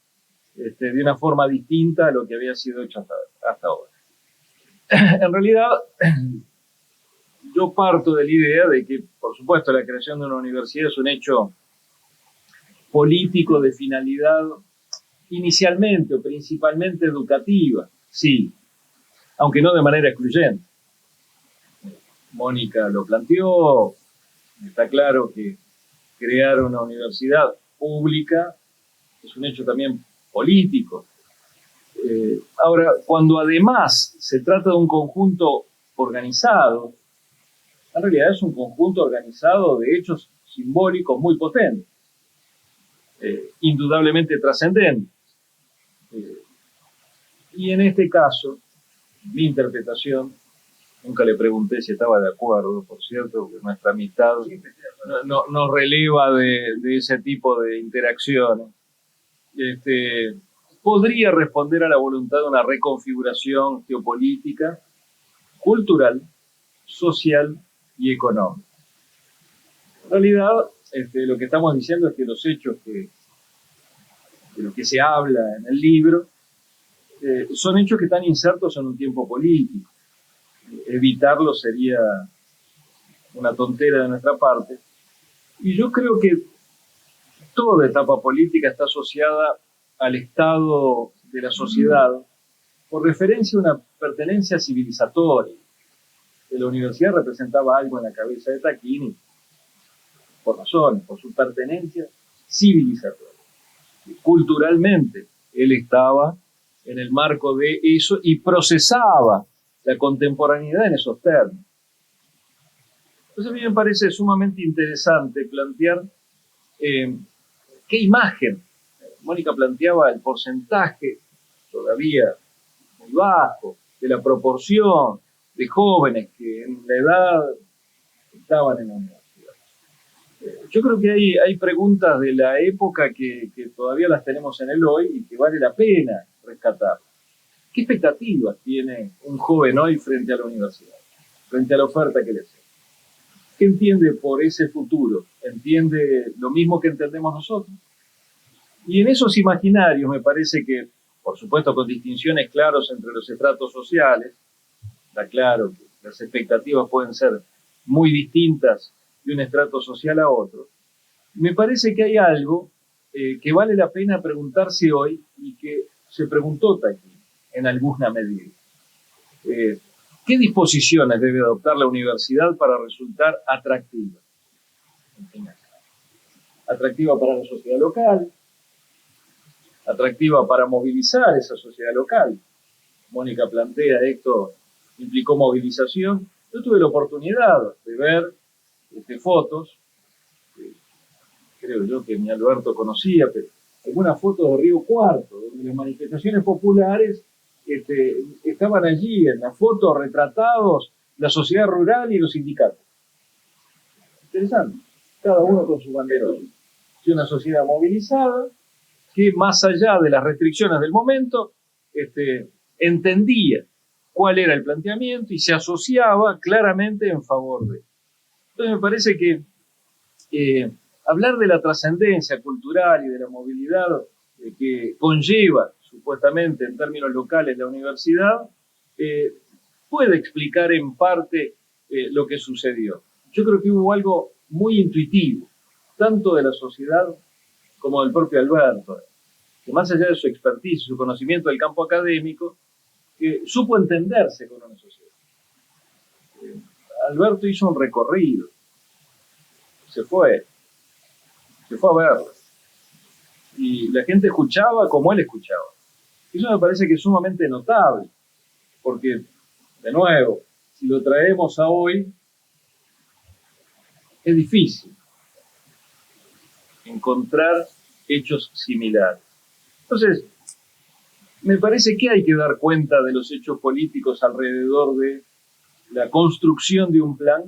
de una forma distinta a lo que había sido hecho hasta ahora. En realidad, yo parto de la idea de que, por supuesto, la creación de una universidad es un hecho político de finalidad inicialmente o principalmente educativa, sí, aunque no de manera excluyente. Mónica lo planteó, está claro que crear una universidad pública es un hecho también político. Ahora, cuando además se trata de un conjunto organizado, en realidad es un conjunto organizado de hechos simbólicos muy potentes, indudablemente trascendentes. Y en este caso, mi interpretación, nunca le pregunté si estaba de acuerdo, por cierto, porque nuestra amistad no releva de ese tipo de interacciones. Podría responder a la voluntad de una reconfiguración geopolítica, cultural, social y económica. En realidad, lo que estamos diciendo es que los hechos de los que se habla en el libro son hechos que están insertos en un tiempo político. Evitarlo sería una tontera de nuestra parte. Y yo creo que toda etapa política está asociada al estado de la sociedad por referencia a una pertenencia civilizatoria. La universidad representaba algo en la cabeza de Tacchini, por razones, por su pertenencia civilizatoria. Culturalmente, él estaba en el marco de eso y procesaba la contemporaneidad en esos términos. Entonces a mí me parece sumamente interesante plantear qué imagen. Mónica planteaba el porcentaje todavía muy bajo de la proporción de jóvenes que en la edad estaban en la universidad. Yo creo que hay preguntas de la época que todavía las tenemos en el hoy y que vale la pena rescatar. ¿Qué expectativas tiene un joven hoy frente a la universidad, frente a la oferta que le hace? ¿Qué entiende por ese futuro? ¿Entiende lo mismo que entendemos nosotros? Y en esos imaginarios me parece que, por supuesto con distinciones claras entre los estratos sociales, está claro que las expectativas pueden ser muy distintas de un estrato social a otro. Me parece que hay algo que vale la pena preguntarse hoy y que se preguntó Taquín en alguna medida. ¿Qué disposiciones debe adoptar la universidad para resultar atractiva? Atractiva para la sociedad local, atractiva para movilizar esa sociedad local. Mónica plantea, esto implicó movilización. Yo tuve la oportunidad de ver fotos, creo yo que mi Alberto conocía, pero algunas fotos de Río Cuarto, donde las manifestaciones populares estaban allí, en las fotos retratados la sociedad rural y los sindicatos. Interesante, cada uno con su banderón. Y una sociedad movilizada que, más allá de las restricciones del momento, entendía cuál era el planteamiento y se asociaba claramente en favor de él. Entonces me parece que hablar de la trascendencia cultural y de la movilidad que conlleva supuestamente en términos locales la universidad puede explicar en parte lo que sucedió. Yo creo que hubo algo muy intuitivo, tanto de la sociedad como del propio Alberto, que más allá de su expertise, su conocimiento del campo académico, supo entenderse con una sociedad. Alberto hizo un recorrido, se fue a verlo, y la gente escuchaba como él escuchaba. Eso me parece que es sumamente notable, porque, de nuevo, si lo traemos a hoy, es difícil encontrar hechos similares. Entonces, me parece que hay que dar cuenta de los hechos políticos alrededor de la construcción de un plan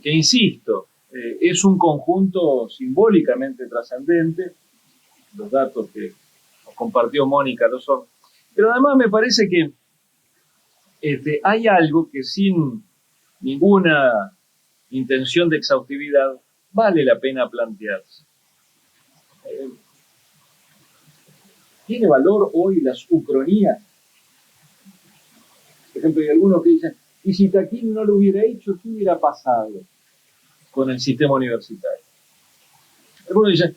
que, insisto, es un conjunto simbólicamente trascendente. Los datos que nos compartió Mónica lo son. Pero además me parece que hay algo que, sin ninguna intención de exhaustividad, vale la pena plantearse. ¿Tiene valor hoy las ucronías? Por ejemplo, hay algunos que dicen, ¿y si Taquín no lo hubiera hecho, qué hubiera pasado con el sistema universitario? Algunos dicen,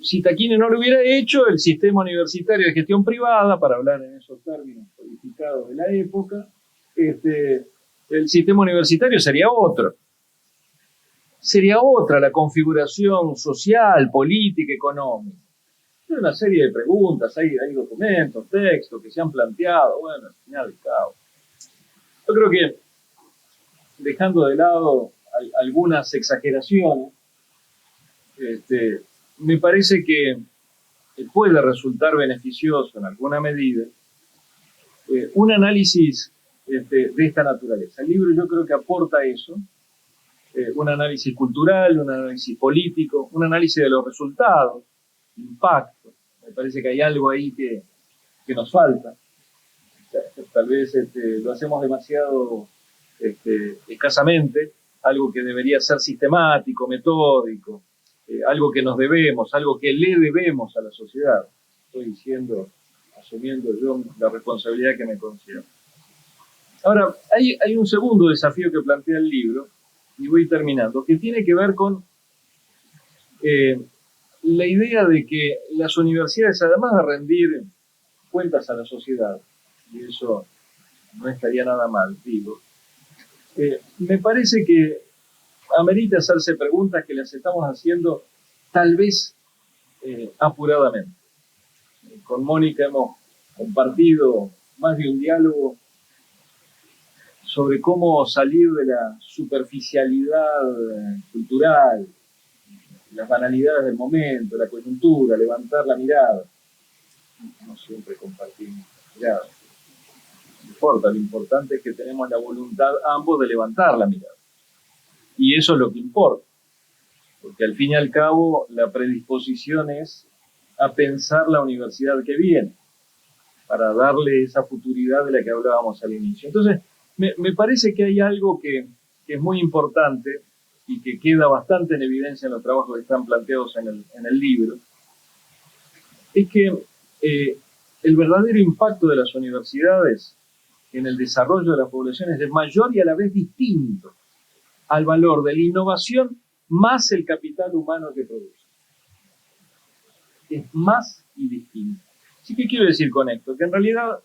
si Taquín no lo hubiera hecho, el sistema universitario de gestión privada, para hablar en esos términos codificados de la época, el sistema universitario sería otro. Sería otra la configuración social, política, económica. Hay una serie de preguntas, hay documentos, textos que se han planteado, bueno, al final del cabo. Yo creo que, dejando de lado algunas exageraciones, me parece que puede resultar beneficioso en alguna medida un análisis de esta naturaleza. El libro yo creo que aporta eso, un análisis cultural, un análisis político, un análisis de los resultados, impacto. Me parece que hay algo ahí que nos falta. Tal vez lo hacemos demasiado escasamente, algo que debería ser sistemático, metódico, algo que nos debemos, algo que le debemos a la sociedad. Estoy diciendo, asumiendo yo la responsabilidad que me considero. Ahora, hay un segundo desafío que plantea el libro, y voy terminando, que tiene que ver con la idea de que las universidades, además de rendir cuentas a la sociedad, y eso no estaría nada mal, digo, me parece que amerita hacerse preguntas que las estamos haciendo tal vez apuradamente. Con Mónica hemos compartido más de un diálogo sobre cómo salir de la superficialidad cultural, las banalidades del momento, la coyuntura, levantar la mirada. No siempre compartimos miradas. No importa, lo importante es que tenemos la voluntad ambos de levantar la mirada. Y eso es lo que importa, porque al fin y al cabo la predisposición es a pensar la universidad que viene, para darle esa futuridad de la que hablábamos al inicio. Entonces, me parece que hay algo que es muy importante y que queda bastante en evidencia en los trabajos que están planteados en el libro, es que el verdadero impacto de las universidades en el desarrollo de las poblaciones es mayor y a la vez distinto al valor de la innovación más el capital humano que produce. Es más y distinto. Así que quiero decir con esto, que en realidad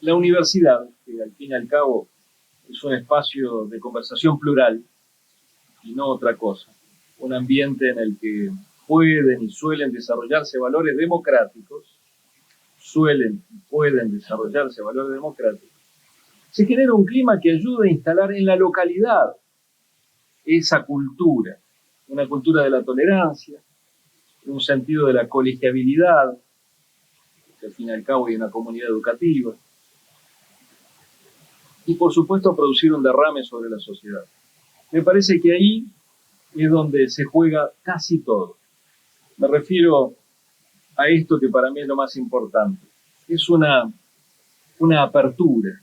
la universidad, que al fin y al cabo es un espacio de conversación plural y no otra cosa, un ambiente en el que pueden y suelen desarrollarse valores democráticos, pueden desarrollarse valores democráticos, se genera un clima que ayuda a instalar en la localidad esa cultura, una cultura de la tolerancia, un sentido de la colegiabilidad, que al fin y al cabo hay una comunidad educativa, y por supuesto producir un derrame sobre la sociedad. Me parece que ahí es donde se juega casi todo. Me refiero a esto que para mí es lo más importante. Es una apertura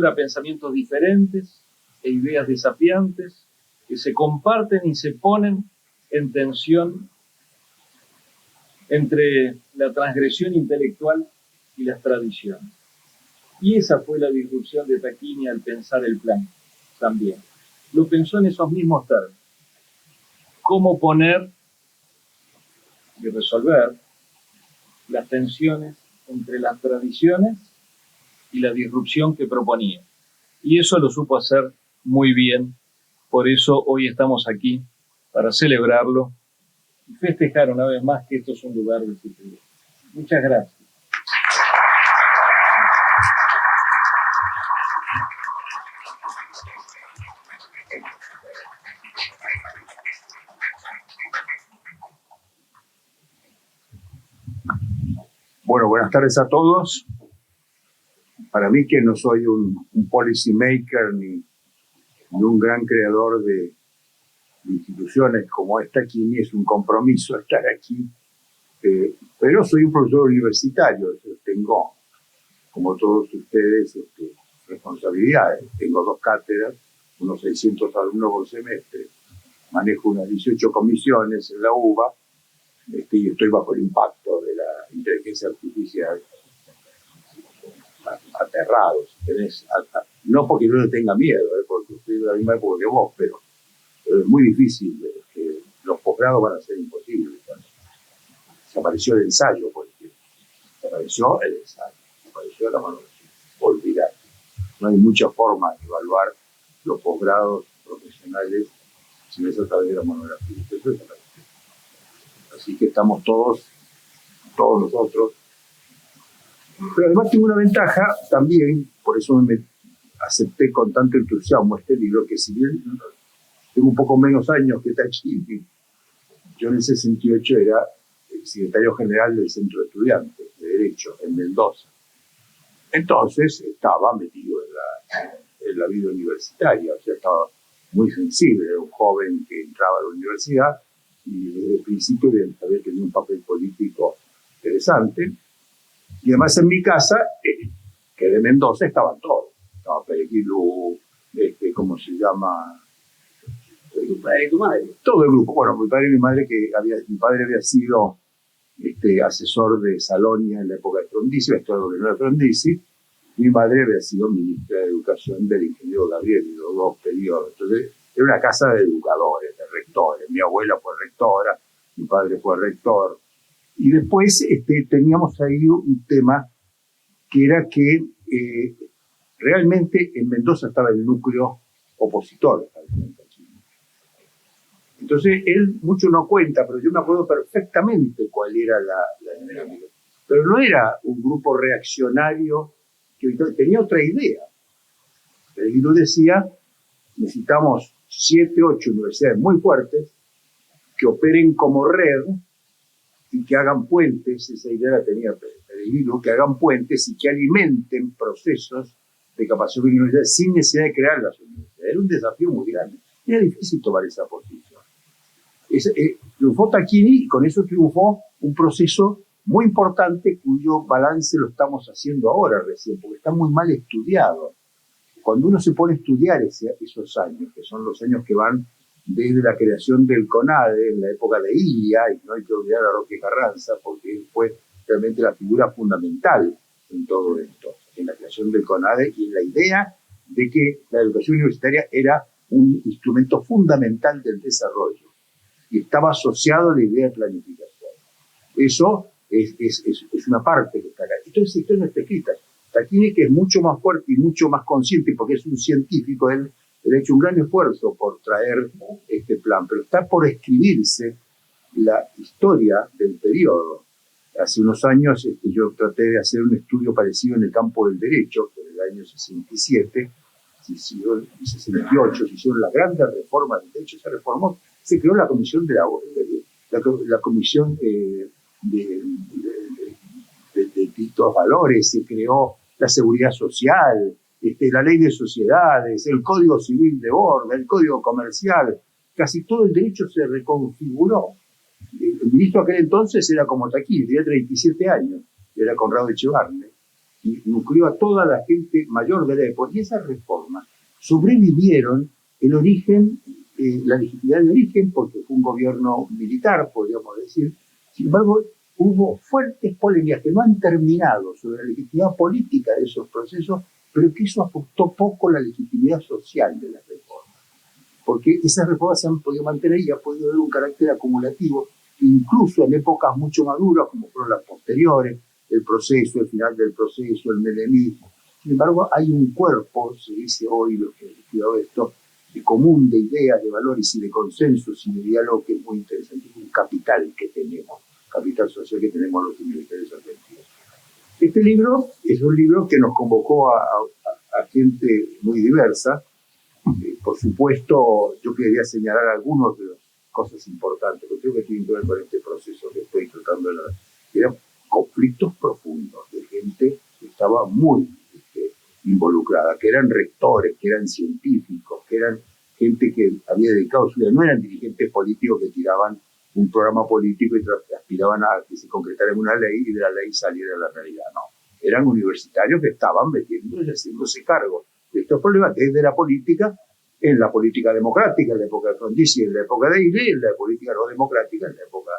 a pensamientos diferentes e ideas desafiantes que se comparten y se ponen en tensión entre la transgresión intelectual y las tradiciones. Y esa fue la disrupción de Tacchini al pensar el plan también. Lo pensó en esos mismos términos. Cómo poner y resolver las tensiones entre las tradiciones y la disrupción que proponía. Y eso lo supo hacer muy bien. Por eso hoy estamos aquí para celebrarlo y festejar una vez más que esto es un lugar de futuro. Muchas gracias. Bueno, buenas tardes a todos. Para mí, que no soy un policy maker ni un gran creador de instituciones como esta, aquí es un compromiso estar aquí. Pero soy un profesor universitario, tengo, como todos ustedes, responsabilidades. Tengo 2 cátedras, unos 600 alumnos por semestre, manejo unas 18 comisiones en la UBA, y estoy bajo el impacto de la inteligencia artificial. Aterrados, no porque yo no tenga miedo, porque estoy de la misma época que vos, pero es muy difícil, los posgrados van a ser imposibles. Desapareció el ensayo, por ejemplo. Desapareció la monografía. Olvidar. No hay mucha forma de evaluar los posgrados profesionales sin esa través de la monografía. Eso desapareció. Así que estamos todos nosotros. Pero además tengo una ventaja también, por eso me acepté con tanto entusiasmo este libro, que si bien tengo un poco menos años que Tacchini, yo en el 68 era el secretario general del Centro de Estudiantes de Derecho en Mendoza. Entonces estaba metido en la vida universitaria, o sea, estaba muy sensible, era un joven que entraba a la universidad y desde el principio había tenido un papel político interesante. Y además en mi casa, que de Mendoza, estaban todos. Estaba Perequilú, ¿cómo se llama? Tu padre y tu madre. Todo el grupo. Bueno, mi padre y mi madre, mi padre había sido asesor de Salonia en la época de Frondizi, la historia del gobierno de Frondizi. Mi madre había sido ministra de Educación del ingeniero Gabriel, y los 2 periodos. Entonces, era una casa de educadores, de rectores. Mi abuela fue rectora, mi padre fue rector. Y después teníamos ahí un tema que era que realmente en Mendoza estaba el núcleo opositor al Tacchini. Entonces él mucho no cuenta, pero yo me acuerdo perfectamente cuál era la dinámica. Pero no era un grupo reaccionario que tenía otra idea. El libro decía, necesitamos 7, 8 universidades muy fuertes que operen como red y que hagan puentes, esa idea la tenía Peregrino, que hagan puentes y que alimenten procesos de capacitación de universidades sin necesidad de crear las universidades. Era un desafío muy grande. Era difícil tomar esa posición. Triunfó Tacchini y con eso triunfó un proceso muy importante cuyo balance lo estamos haciendo ahora recién, porque está muy mal estudiado. Cuando uno se pone a estudiar esos años, que son los años que van desde la creación del CONADE, en la época de Ilia, y no hay que olvidar a Roque Carranza, porque él fue realmente la figura fundamental en todo esto, en la creación del CONADE y en la idea de que la educación universitaria era un instrumento fundamental del desarrollo y estaba asociado a la idea de planificación. Eso es una parte que está acá. Entonces, esto no está escrita. Tacchini, que es mucho más fuerte y mucho más consciente, porque es un científico, él ha hecho un gran esfuerzo por traer este plan, pero está por escribirse la historia del periodo. Hace unos años yo traté de hacer un estudio parecido en el campo del derecho, que en el año 67, 68, se hicieron las grandes reformas del derecho, se reformó, se creó la comisión de la comisión de distintos valores, se creó la seguridad social, la ley de sociedades, el código civil de orden, el código comercial, casi todo el derecho se reconfiguró. El ministro aquel entonces era como Tacchini, tenía 37 años, era Conrado Echevarne, y nucleó a toda la gente mayor de la época, y esas reformas sobrevivieron el origen, la legitimidad de origen, porque fue un gobierno militar, podríamos decir. Sin embargo, hubo fuertes polémicas que no han terminado sobre la legitimidad política de esos procesos, pero que eso afectó poco la legitimidad social de las reformas. Porque esas reformas se han podido mantener y ha podido dar un carácter acumulativo, incluso en épocas mucho más duras, como fueron las posteriores, el proceso, el final del proceso, el menemismo. Sin embargo, hay un cuerpo, se dice hoy, lo que he estudiado esto, de común, de ideas, de valores y de consensos y de diálogo, que es muy interesante, es un capital que tenemos, capital social que tenemos los universitarios argentinos. Este libro es un libro que nos convocó a gente muy diversa. Por supuesto, yo quería señalar algunas de las cosas importantes, porque creo que tienen que ver con este proceso que estoy tratando de hablar. Eran conflictos profundos de gente que estaba muy involucrada, que eran rectores, que eran científicos, que eran gente que había dedicado su vida, no eran dirigentes políticos que tiraban un programa político y aspiraban a que se concretara en una ley y de la ley saliera la realidad. No, eran universitarios que estaban metiéndose y haciéndose cargo de estos problemas desde la política, en la política democrática, en la época de Frondizi, en la época de Ile, en la política no democrática, en la época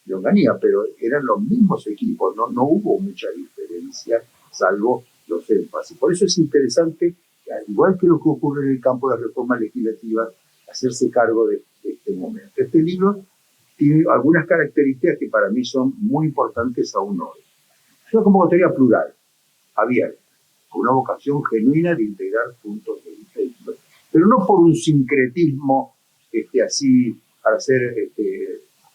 de Onganía, pero eran los mismos equipos, no hubo mucha diferencia, salvo los énfasis. Por eso es interesante, al igual que lo que ocurre en el campo de la reforma legislativa, hacerse cargo de este momento. Este libro tiene algunas características que para mí son muy importantes aún hoy. Es una convocatoria plural, abierta, con una vocación genuina de integrar puntos de vista, pero no por un sincretismo así, para hacer,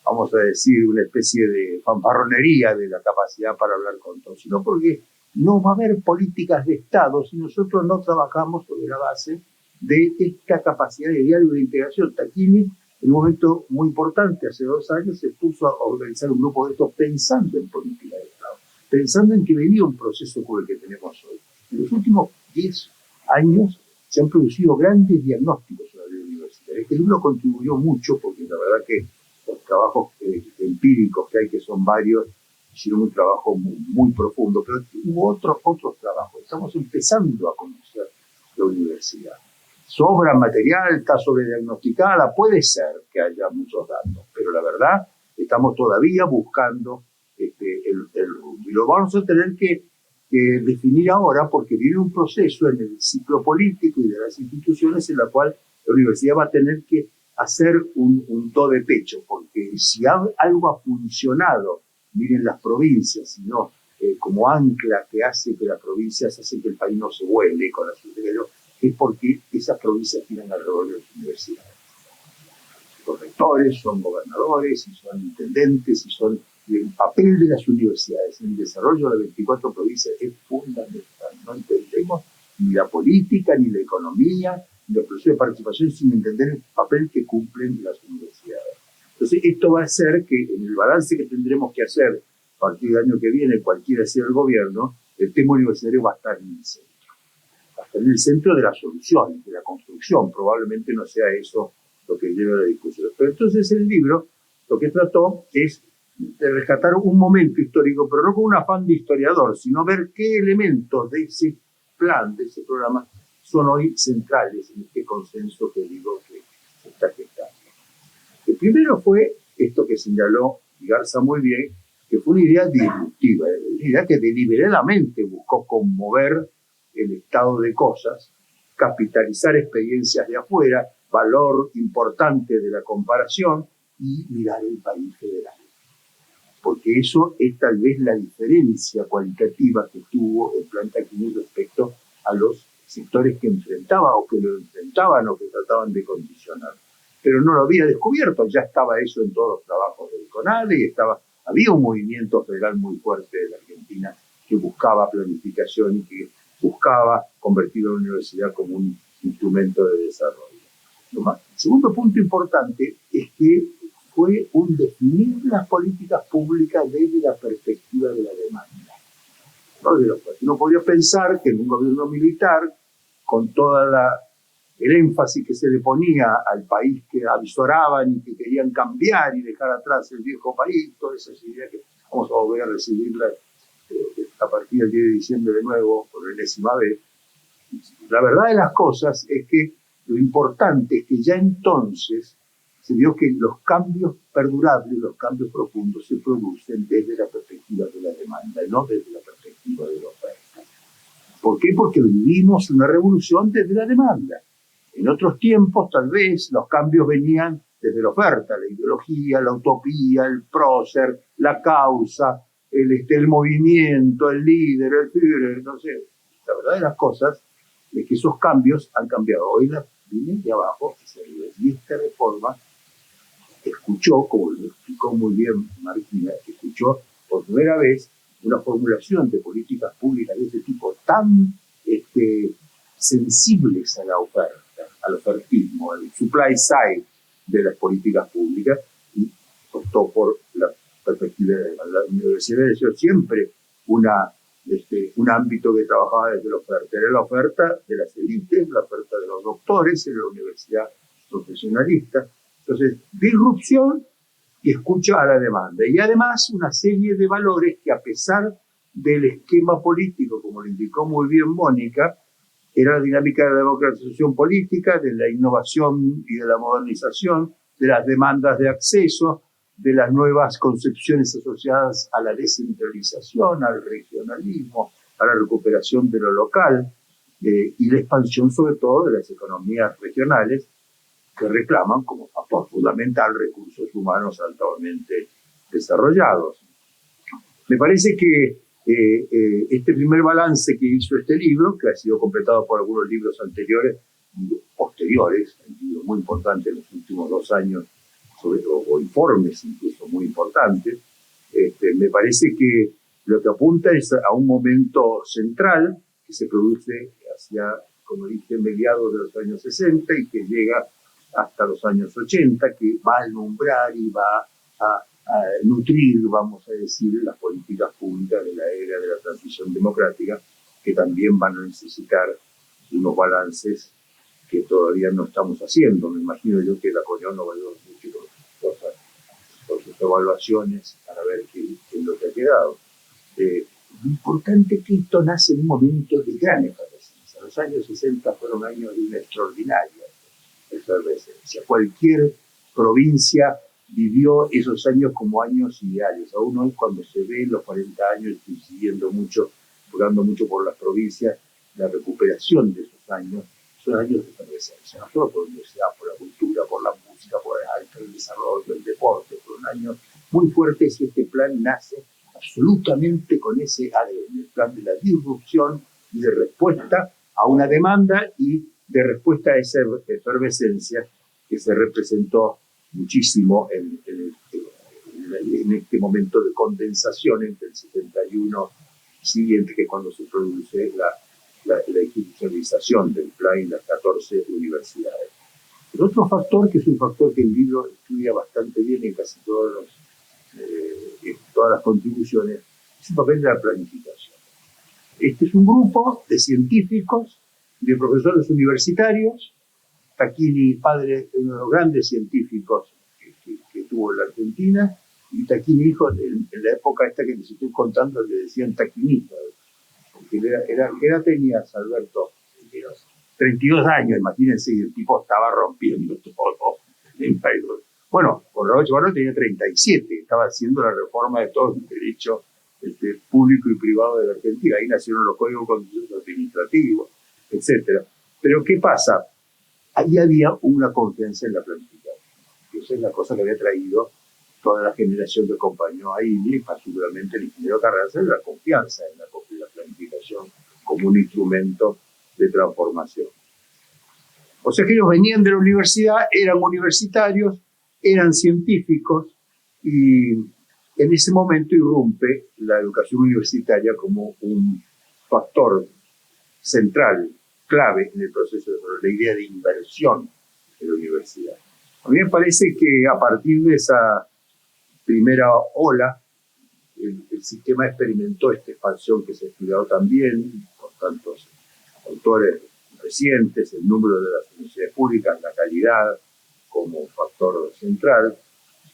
vamos a decir, una especie de fanfarronería de la capacidad para hablar con todos, sino porque no va a haber políticas de Estado si nosotros no trabajamos sobre la base de esta capacidad de diálogo y de integración. Tacchini, en un momento muy importante, hace 2 años, se puso a organizar un grupo de estos pensando en política de Estado, pensando en que venía un proceso como el que tenemos hoy. En los últimos 10 años se han producido grandes diagnósticos sobre la vida universitaria. Este libro contribuyó mucho, porque la verdad que los trabajos empíricos que hay, que son varios, hicieron un trabajo muy profundo, pero hubo otros trabajos. Estamos empezando a conocer la universidad. Sobra material, está sobrediagnosticada, puede ser que haya muchos datos, pero la verdad estamos todavía buscando el rumbo. Y lo vamos a tener que definir ahora, porque viene un proceso en el ciclo político y de las instituciones en la cual la universidad va a tener que hacer un do de pecho, porque si algo ha funcionado, miren las provincias, sino como ancla que hace que las provincias hacen que el país no se vuele con la subsidiariedad, es porque esas provincias giran alrededor de las universidades. Los rectores son gobernadores, y son intendentes, y son el papel de las universidades en el desarrollo de las 24 provincias es fundamental. No entendemos ni la política, ni la economía, ni los procesos de participación sin entender el papel que cumplen las universidades. Entonces, esto va a hacer que en el balance que tendremos que hacer a partir del año que viene, cualquiera sea el gobierno, el tema universitario va a estar en el centro. Va a estar en el centro de las soluciones, de la construcción. Probablemente no sea eso lo que lleve a la discusión. Pero entonces el libro lo que trató es de rescatar un momento histórico, pero no con un afán de historiador, sino ver qué elementos de ese plan, de ese programa, son hoy centrales en este consenso que digo que se está gestando. El primero fue esto que señaló Garza muy bien, que fue una idea disruptiva, una idea que deliberadamente buscó conmover el estado de cosas, capitalizar experiencias de afuera, valor importante de la comparación y mirar el país federal. Porque eso es tal vez la diferencia cualitativa que tuvo el plan Tacchini respecto a los sectores que enfrentaba o que lo enfrentaban o que trataban de condicionar. Pero no lo había descubierto, ya estaba eso en todos los trabajos del CONADE y había un movimiento federal muy fuerte de la Argentina que buscaba planificación y que buscaba convertir a la universidad como un instrumento de desarrollo. El segundo punto importante es que fue un definir las políticas públicas desde la perspectiva de la demanda. Uno podría pensar que en un gobierno militar, con todo el énfasis que se le ponía al país que avisoraban y que querían cambiar y dejar atrás el viejo país, toda esa idea que vamos a volver a recibirla a partir del 10 de diciembre de nuevo, por enésima vez. La verdad de las cosas es que lo importante es que ya entonces se vio que los cambios perdurables, los cambios profundos se producen desde la perspectiva de la demanda y no desde la perspectiva de la oferta. ¿Por qué? Porque vivimos una revolución desde la demanda. En otros tiempos, tal vez, los cambios venían desde la oferta, la ideología, la utopía, el prócer, la causa, el movimiento, el líder, el Führer, no sé. La verdad de las cosas es que esos cambios han cambiado. Hoy viene de abajo hacia arriba. Y esta reforma escuchó, como lo explicó muy bien Martina, escuchó por primera vez una formulación de políticas públicas de ese tipo tan sensibles a la oferta, al ofertismo, al supply side de las políticas públicas, y optó por la perspectiva de la universidad. Ha sido siempre un ámbito que trabajaba desde la oferta. Era la oferta de las élites, la oferta de los doctores, era la universidad profesionalista. Entonces, disrupción que escucha a la demanda. Y además una serie de valores que, a pesar del esquema político, como lo indicó muy bien Mónica, era la dinámica de la democratización política, de la innovación y de la modernización, de las demandas de acceso, de las nuevas concepciones asociadas a la descentralización, al regionalismo, a la recuperación de lo local, y la expansión sobre todo de las economías regionales, que reclaman como factor fundamental recursos humanos altamente desarrollados. Me parece que este primer balance que hizo este libro, que ha sido completado por algunos libros anteriores y posteriores, libros muy importantes en los últimos 2 años, o informes incluso muy importantes, me parece que lo que apunta es a un momento central que se produce hacia, como dije, mediados de los años 60 y que llega hasta los años 80, que va a alumbrar y va a nutrir, vamos a decir, las políticas públicas de la era de la transición democrática, que también van a necesitar unos balances que todavía no estamos haciendo. Me imagino yo que la CONEON no va a ayudar mucho con sus evaluaciones para ver qué es lo que ha quedado. Lo importante es que esto nace en un momento de gran efervescencia. Los años 60 fueron años de una extraordinaria efervescencia. Cualquier provincia vivió esos años como años ideales. Aún hoy, cuando se ve en los 40 años, estoy siguiendo mucho, jugando mucho por las provincias, la recuperación de esos años, son años de efervescencia, no solo por la universidad, por la cultura, por la música, por el desarrollo, el deporte, fueron años muy fuertes, y este plan nace absolutamente con ese ADN, el plan de la disrupción y de respuesta a una demanda y de respuesta a esa efervescencia que se representó muchísimo en este momento de condensación entre el 71 siguiente, que es cuando se produce la institucionalización del plan y las 14 universidades. El otro factor, que es un factor que el libro estudia bastante bien en casi todas las contribuciones, es el papel de la planificación. Este es un grupo de científicos, de profesores universitarios. Tacchini, padre de uno de los grandes científicos que tuvo la Argentina, y Tacchini, hijo, en la época esta que les estoy contando, le decían Tachinito, porque ¿qué edad tenías, Alberto? 32 años, imagínense, y el tipo estaba rompiendo todo. Bueno, Roberto Barro tenía 37, estaba haciendo la reforma de todo el derecho público y privado de la Argentina. Ahí nacieron los códigos constitucionales administrativos, etc. Pero ¿qué pasa? ahí había una confianza en la planificación. Esa es la cosa que había traído toda la generación que acompañó a INI, particularmente el ingeniero Carranza, la confianza en la planificación como un instrumento de transformación. O sea que ellos venían de la universidad, eran universitarios, eran científicos, y en ese momento irrumpe la educación universitaria como un factor central, clave en el proceso de la idea de inversión de la universidad. A mí me parece que a partir de esa primera ola, el sistema experimentó esta expansión que se ha estudiado también por tantos autores recientes, el número de las universidades públicas, la calidad como factor central,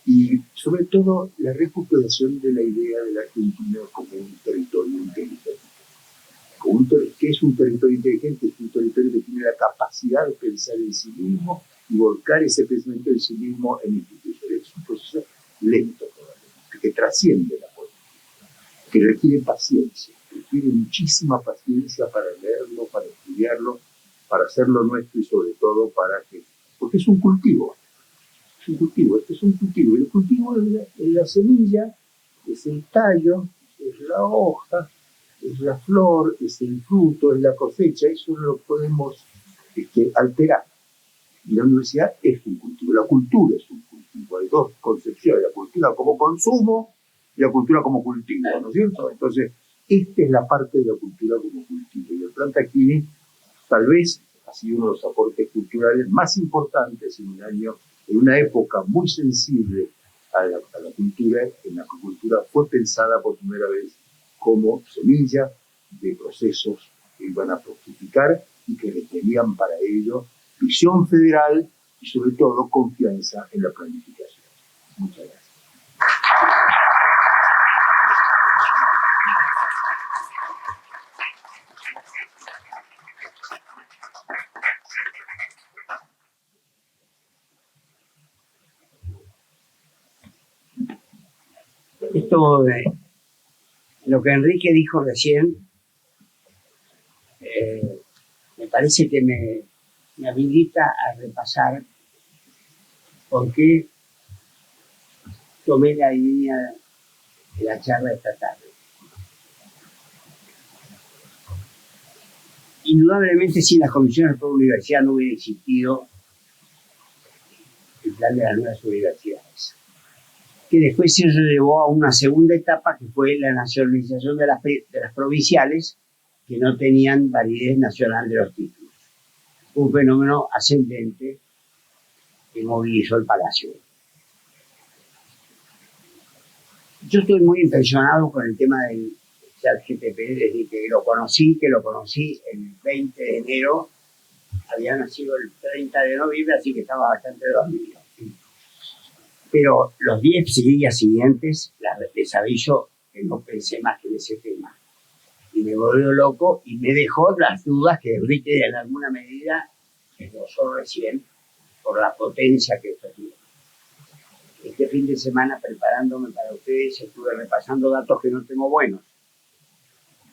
y sobre todo la recuperación de la idea de la Argentina como un territorio inteligente. ¿Qué es un territorio inteligente? Es un territorio que tiene la capacidad de pensar en sí mismo y volcar ese pensamiento en sí mismo en instituciones. Es un proceso lento todavía, que trasciende la política, que requiere paciencia, requiere muchísima paciencia para leerlo, para estudiarlo, para hacerlo nuestro y sobre todo porque es un cultivo. Es un cultivo, este es un cultivo. El cultivo es la semilla, es el tallo, es la hoja, es la flor, es el fruto, es la cosecha. Eso no lo podemos alterar. Y la universidad es un cultivo, la cultura es un cultivo. Hay dos concepciones, la cultura como consumo y la cultura como cultivo, ¿no es cierto? Entonces, esta es la parte de la cultura como cultivo. Y el Plantaquini tal vez ha sido uno de los aportes culturales más importantes en una época muy sensible a la cultura, en la que la cultura fue pensada por primera vez como semilla de procesos que iban a fructificar y que requerían para ello visión federal y sobre todo confianza en la planificación. Muchas gracias. Esto de lo que Enrique dijo recién, me parece que me habilita a repasar por qué tomé la línea de la charla esta tarde. Indudablemente, sin las comisiones por universidad no hubiera existido el plan de las nuevas universidades, que después se llevó a una segunda etapa, que fue la nacionalización de las provinciales, que no tenían validez nacional de los títulos. Un fenómeno ascendente que movilizó el Palacio. Yo estoy muy impresionado con el tema del ChatGPT desde que lo conocí el 20 de enero, había nacido el 30 de noviembre, así que estaba bastante dormido. Pero los 10 días siguientes les aviso que no pensé más que en ese tema. Y me volvió loco y me dejó las dudas que Enrique en alguna medida esbozó recién por la potencia que esto tiene. Este fin de semana, preparándome para ustedes, estuve repasando datos que no tengo buenos.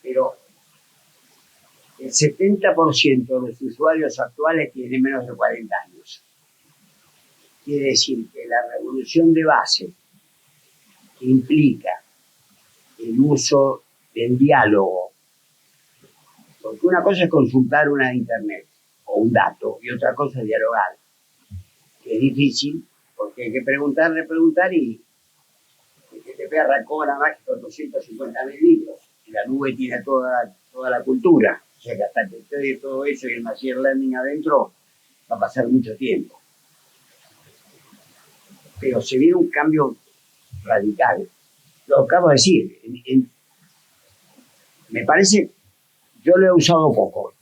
Pero el 70% de los usuarios actuales tienen menos de 40 años. Quiere decir que la revolución de base que implica el uso del diálogo, porque una cosa es consultar una de internet o un dato y otra cosa es dialogar, que es difícil porque hay que preguntar y el GTP arrancó nada más que con 250.000 libros y la nube tiene toda la cultura, o sea que hasta que esté todo eso y el machine learning adentro va a pasar mucho tiempo. Pero se viene un cambio radical. Lo acabo de decir. Me parece, yo lo he usado poco,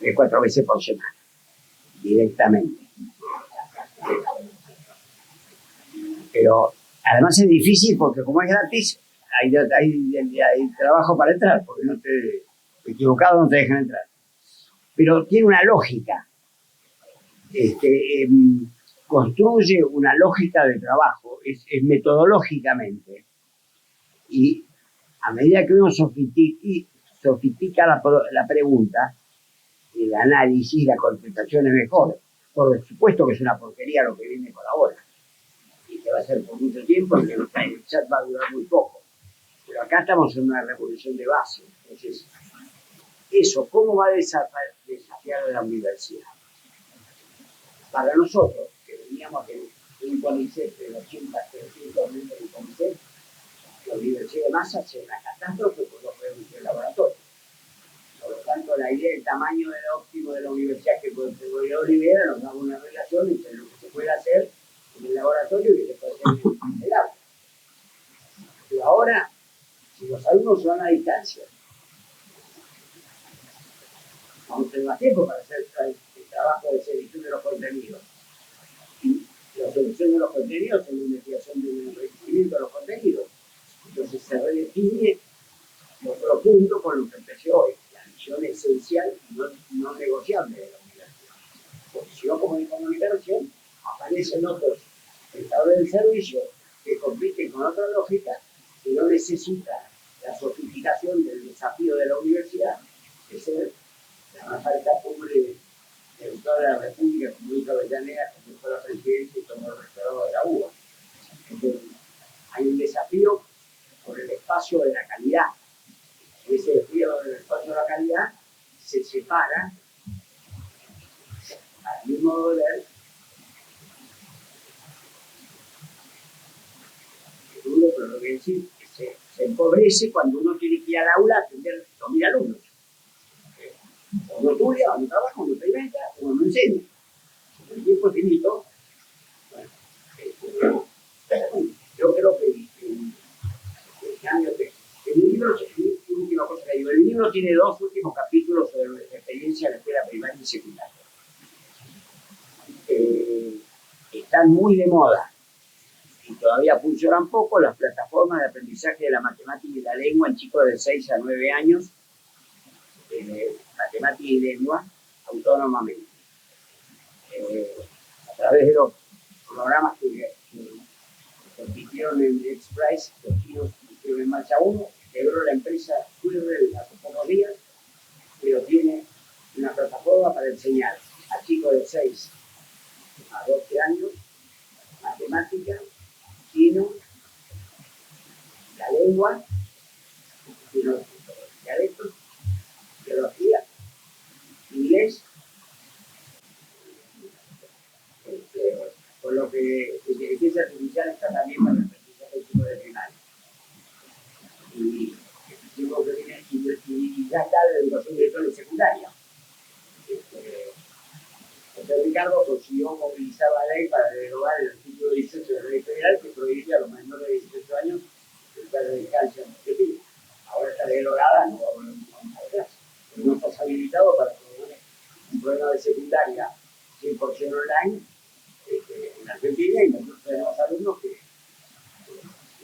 de 4 veces por semana, directamente. Pero además es difícil porque como es gratis, hay trabajo para entrar, porque equivocado no te dejan entrar. Pero tiene una lógica. Construye una lógica de trabajo, es metodológicamente. Y a medida que uno sofisticar la pregunta, el análisis, la contestación es mejor. Por supuesto que es una porquería lo que viene por ahora. Y que va a ser por mucho tiempo y que el chat va a durar muy poco. Pero acá estamos en una revolución de base. Entonces, eso, ¿cómo va a desafiar a la universidad? Para nosotros, que veníamos de un CONICET de 80, 300 metros de CONICET, la universidad de masa es una catástrofe por los reductos del laboratorio. Por lo tanto, la idea del tamaño del óptimo de la universidad que podría Olivera nos da una relación entre lo que se puede hacer en el laboratorio y lo que se puede hacer en el aula. Pero ahora, si los alumnos van a distancia, vamos a tener más tiempo para hacer el trabajo de selección de los contenidos. Y la selección de los contenidos es la investigación de un enriquecimiento de los contenidos. Entonces se redefine lo profundo con lo que empecé hoy, la misión esencial y no negociable de la universidad. Porque si no, como en comunicación, aparecen otros prestadores del servicio que compiten con otra lógica que no necesita la sofisticación del desafío de la universidad, que ser la más alta cumbre de toda la República, como dijo Avellaneda, como fue la presidencia y como el rectorado de la UBA. Entonces, hay un desafío por el espacio de la calidad. Ese desafío del espacio de la calidad se separa, al mismo modo de ver, es duro, pero lo que decir que se empobrece cuando uno tiene que ir al aula a atender 2.000 alumnos. O no estudia, o no trabaja, o no se inventa, o no enseña. El tiempo es finito. Bueno, yo creo que el cambio que el libro, última cosa que digo, el libro tiene 2 últimos capítulos sobre nuestra experiencia en la escuela primaria y secundaria. Están muy de moda y todavía funcionan poco las plataformas de aprendizaje de la matemática y la lengua en chicos de 6 a 9 años, matemática y lengua, autónomamente. A través de los programas que compitieron en el X-Prize, los chinos pusieron en marcha uno, quebró la empresa Twitter hace pocos días, pero tiene una plataforma para enseñar a chicos de 6 a 12 años matemática, chino, la lengua, y los dialectos, biología, inglés, por lo que la inteligencia artificial está también para el aprendizaje del tipo de primaria. Y el tipo que viene y ya está de educación directora y secundaria. José Ricardo consiguió movilizar la ley para derogar el artículo 18 de la ley federal que prohibía a los menores de 18 años estar de distancia objetivo. Ahora está derogada, no va a volver a atrás. Pero no estás habilitado para proponer un programa de secundaria 100% online en Argentina, y nosotros tenemos alumnos que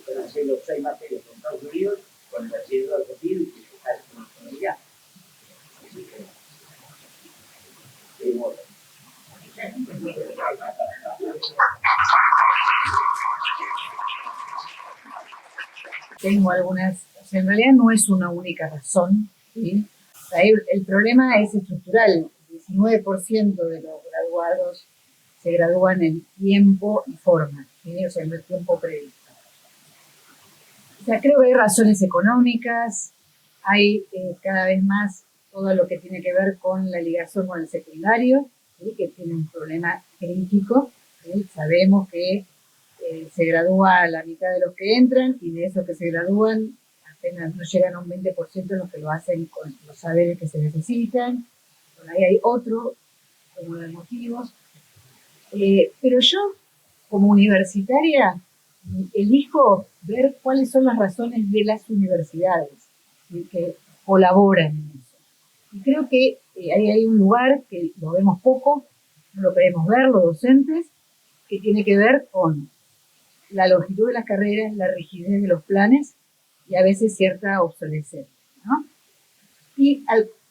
están haciendo 6 materias en Estados Unidos con el bachillerato argentino y que están con la comunidad. Así que, bueno. Tengo algunas, o sea, en realidad no es una única razón, ¿sí? O sea, el problema es estructural. El 19% de los graduados se gradúan en tiempo y forma, ¿sí? O sea, en el tiempo previsto. O sea, creo que hay razones económicas, hay cada vez más todo lo que tiene que ver con la ligación con el secundario, ¿sí? Que tiene un problema crítico, ¿sí? Sabemos que se gradúa la mitad de los que entran y de esos que se gradúan apenas no llegan a un 20% de los que lo hacen con los saberes que se necesitan. Por ahí hay otro de motivos. Pero yo, como universitaria, elijo ver cuáles son las razones de las universidades, ¿sí? Que colaboran en eso. Y creo que ahí hay un lugar que lo vemos poco, no lo queremos ver los docentes, que tiene que ver con la longitud de las carreras, la rigidez de los planes y a veces cierta obsolescencia, ¿no? Y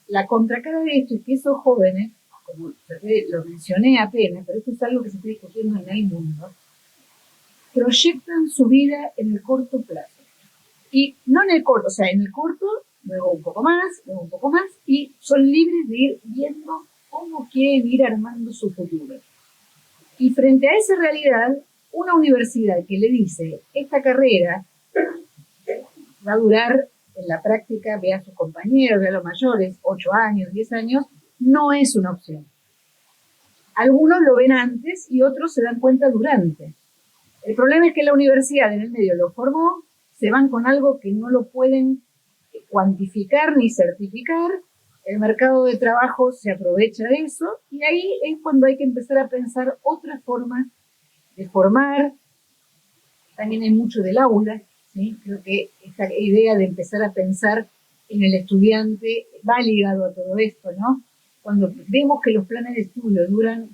la contracara de esto es que esos jóvenes, como lo mencioné apenas, pero esto es algo que se está discutiendo en el mundo, proyectan su vida en el corto plazo. Y no en el corto, o sea, en el corto, luego un poco más, luego un poco más, y son libres de ir viendo cómo quieren ir armando su futuro. Y frente a esa realidad, una universidad que le dice, esta carrera va a durar en la práctica, ve a sus compañeros, ve a los mayores, 8 años, 10 años, no es una opción. Algunos lo ven antes y otros se dan cuenta durante. El problema es que la universidad en el medio lo formó, se van con algo que no lo pueden cuantificar ni certificar, el mercado de trabajo se aprovecha de eso y ahí es cuando hay que empezar a pensar otras formas de formar. También hay mucho del aula, ¿sí? Creo que esta idea de empezar a pensar en el estudiante va ligado a todo esto, ¿no? Cuando vemos que los planes de estudio duran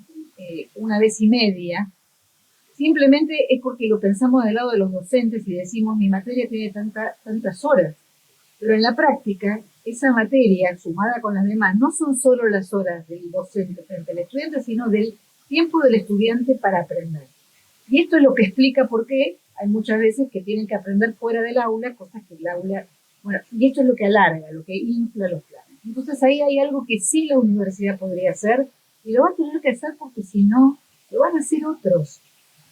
una vez y media, simplemente es porque lo pensamos del lado de los docentes y decimos mi materia tiene tantas horas. Pero en la práctica, esa materia sumada con las demás no son solo las horas del docente frente al estudiante, sino del tiempo del estudiante para aprender. Y esto es lo que explica por qué hay muchas veces que tienen que aprender fuera del aula, cosas que el aula... Bueno, y esto es lo que alarga, lo que infla los planes. Entonces ahí hay algo que sí la universidad podría hacer y lo va a tener que hacer porque si no, lo van a hacer otros.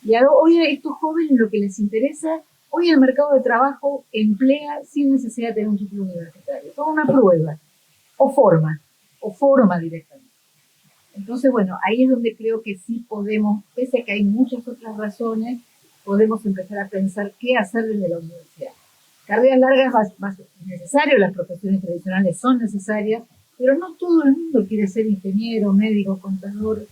Y hoy a estos jóvenes lo que les interesa, hoy el mercado de trabajo emplea sin necesidad de tener un título universitario. Es una prueba, o forma directamente. Entonces, bueno, ahí es donde creo que sí podemos, pese a que hay muchas otras razones, podemos empezar a pensar qué hacer desde la universidad. Carreras largas más necesario, las profesiones tradicionales son necesarias, pero no todo el mundo quiere ser ingeniero, médico, contador.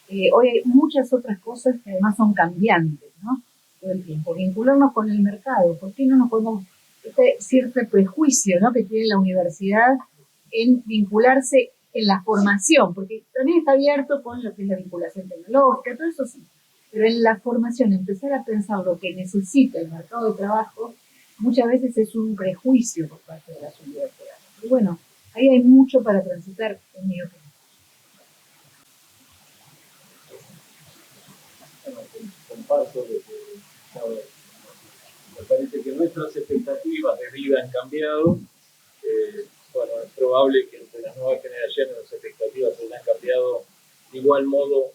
Hoy hay muchas otras cosas que además son cambiantes, ¿no? Todo el tiempo. Vincularnos con el mercado. ¿Por qué no nos podemos... Este cierto prejuicio, ¿no?, que tiene la universidad en vincularse en la formación, porque también está abierto con lo que es la vinculación tecnológica, todo eso sí. Pero en la formación, empezar a pensar lo que necesita el mercado de trabajo, muchas veces es un prejuicio por parte de las universidades. Y bueno, ahí hay mucho para transitar, en mi opinión. Comparto lo que me parece que nuestras expectativas de vida han cambiado. Bueno, es probable que entre las nuevas generaciones las expectativas se han cambiado de igual modo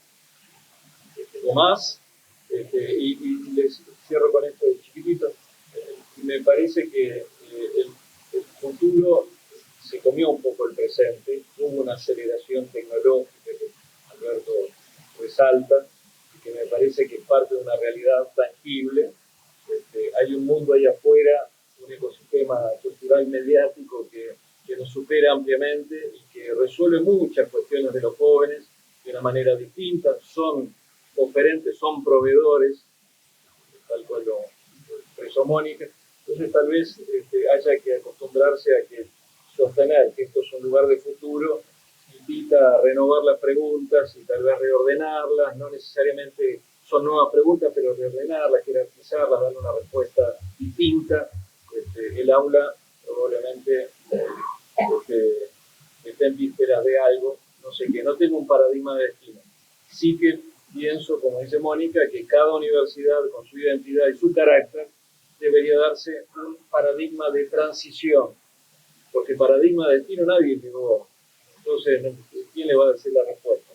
o más. Y les cierro con esto de chiquitito. Me parece que el futuro se comió un poco el presente. Hubo una aceleración tecnológica que Alberto resalta, que me parece que es parte de una realidad tangible. Hay un mundo ahí afuera, un ecosistema cultural mediático que nos supera ampliamente y que resuelve muchas cuestiones de los jóvenes de una manera distinta. Son oferentes, son proveedores, tal cual lo expresó Mónica. Entonces tal vez haya que acostumbrarse a que sostener que esto es un lugar de futuro invita a renovar las preguntas y tal vez reordenarlas, no necesariamente son nuevas preguntas, pero reordenarlas, jerarquizarlas, darle una respuesta distinta. El aula probablemente esté en vísperas de algo, no sé qué, no tengo un paradigma de destino. Sí que pienso, como dice Mónica, que cada universidad con su identidad y su carácter debería darse un paradigma de transición, porque paradigma de destino nadie llegó. Entonces, ¿quién le va a decir la respuesta?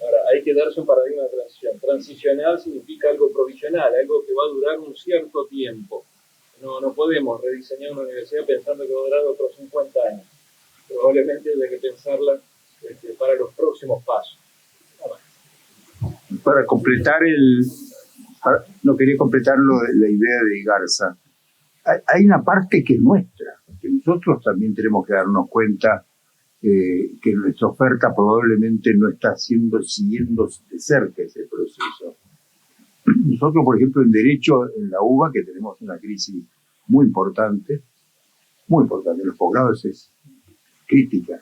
Ahora, hay que darse un paradigma de transición. Transicional significa algo provisional, algo que va a durar un cierto tiempo. No podemos rediseñar una universidad pensando que va a durar otros 50 años. Probablemente hay que pensarla para los próximos pasos. Para completar no quería completar la idea de Garza. Hay una parte que es nuestra, que nosotros también tenemos que darnos cuenta que nuestra oferta probablemente no está siguiendo de cerca ese proceso. Nosotros, por ejemplo, en Derecho, en la UBA, que tenemos una crisis muy importante, en los posgrados es crítica.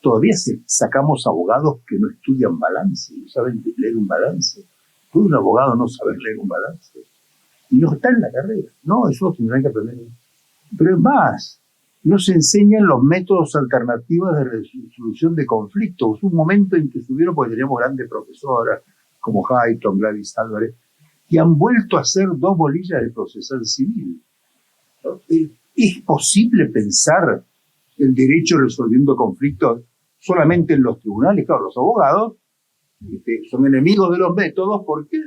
Todavía sacamos abogados que no estudian balance, no saben leer un balance. ¿Puede un abogado no saber leer un balance? Y no está en la carrera. No, eso tendrán que aprender. Pero es más, no se enseñan los métodos alternativos de resolución de conflictos. Hubo un momento en que estuvieron, porque teníamos grandes profesoras, como Hayton, Gladys Álvarez, que han vuelto a hacer 2 bolillas de procesal civil. ¿No? ¿Es posible pensar el derecho resolviendo conflictos solamente en los tribunales? Claro, los abogados son enemigos de los métodos porque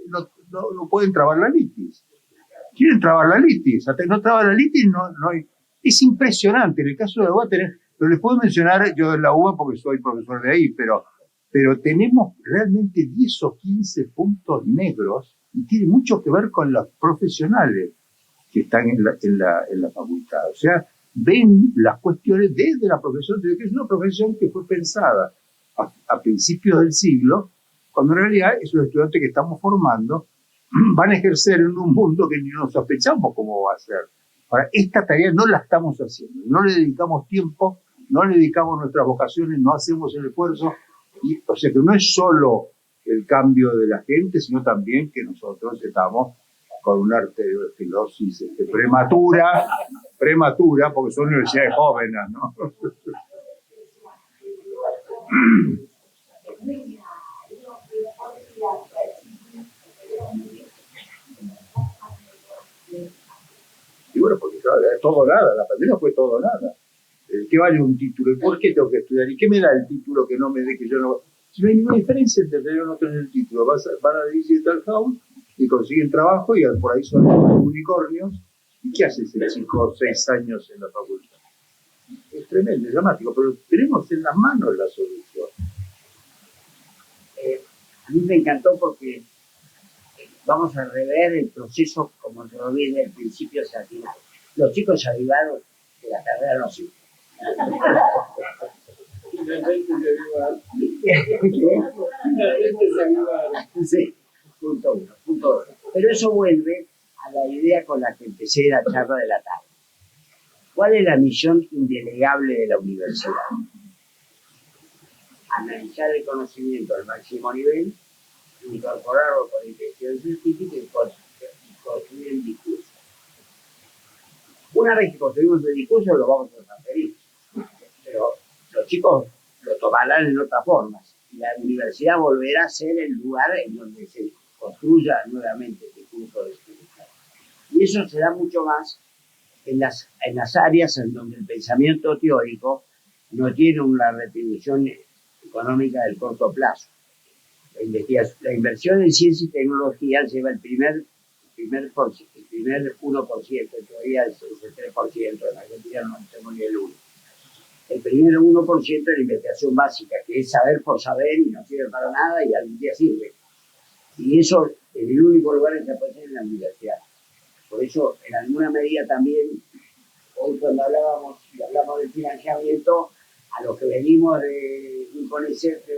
no pueden trabar la litis. Quieren trabar la litis. Hasta que no traban la litis no hay. Es impresionante. En el caso de la UBA pero les puedo mencionar, yo de la UBA porque soy profesor de ahí, pero tenemos realmente 10 o 15 puntos negros y tiene mucho que ver con los profesionales que están en la facultad. O sea, ven las cuestiones desde la profesión, que es una profesión que fue pensada a principios del siglo, cuando en realidad esos estudiantes que estamos formando van a ejercer en un mundo que ni nos sospechamos cómo va a ser. Ahora, esta tarea no la estamos haciendo, no le dedicamos tiempo, no le dedicamos nuestras vocaciones, no hacemos el esfuerzo, o sea que no es solo el cambio de la gente, sino también que nosotros estamos con una arteriosclerosis prematura, porque son universidades jóvenes, ¿no? Y bueno, porque claro, es todo nada, la pandemia fue todo nada. ¿Qué vale un título? ¿Y por qué tengo que estudiar? ¿Y qué me da el título que no me dé que yo no? Si no hay ninguna diferencia entre tener o no tener el título, van a Digital House y consiguen trabajo y por ahí son unicornios. ¿Y qué hace ese chico 6 años en la facultad? Es tremendo, es dramático, pero tenemos en las manos la solución. A mí me encantó porque vamos a rever el proceso como yo lo vi desde el principio hacia el final. Los chicos arribaron de la carrera no sirve. Sí, punto uno. Pero eso vuelve a la idea con la que empecé la charla de la tarde. ¿Cuál es la misión indelegable de la universidad? Analizar el conocimiento al máximo nivel, incorporarlo con intención científica y construir el discurso. Una vez que construimos el discurso, lo vamos a transferir. Pero los chicos lo tomarán en otras formas. Y la universidad volverá a ser el lugar en donde se construya nuevamente el discurso de estudio. Y eso se da mucho más en las áreas en donde el pensamiento teórico no tiene una retribución económica del corto plazo. La inversión en ciencia y tecnología lleva el primer 1%, todavía es el 3%, en Argentina no tenemos ni el 1%. El primer 1% de la investigación básica, que es saber por saber y no sirve para nada y algún día sirve. Y eso en el único lugar que se puede hacer en la universidad. Por eso, en alguna medida también, hoy cuando hablamos del financiamiento, a los que venimos de CONICET, de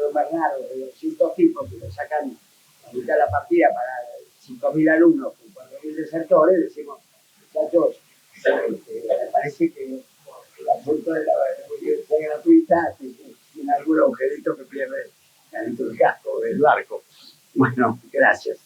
Don Bernardo, de 200 tipos que le sacan la mitad de la partida para 5.000 alumnos con 4.000 desertores, decimos, muchachos, me parece que el asunto de la universidad gratuita tiene algún agujerito que pierde dentro del casco, del barco. Bueno, gracias.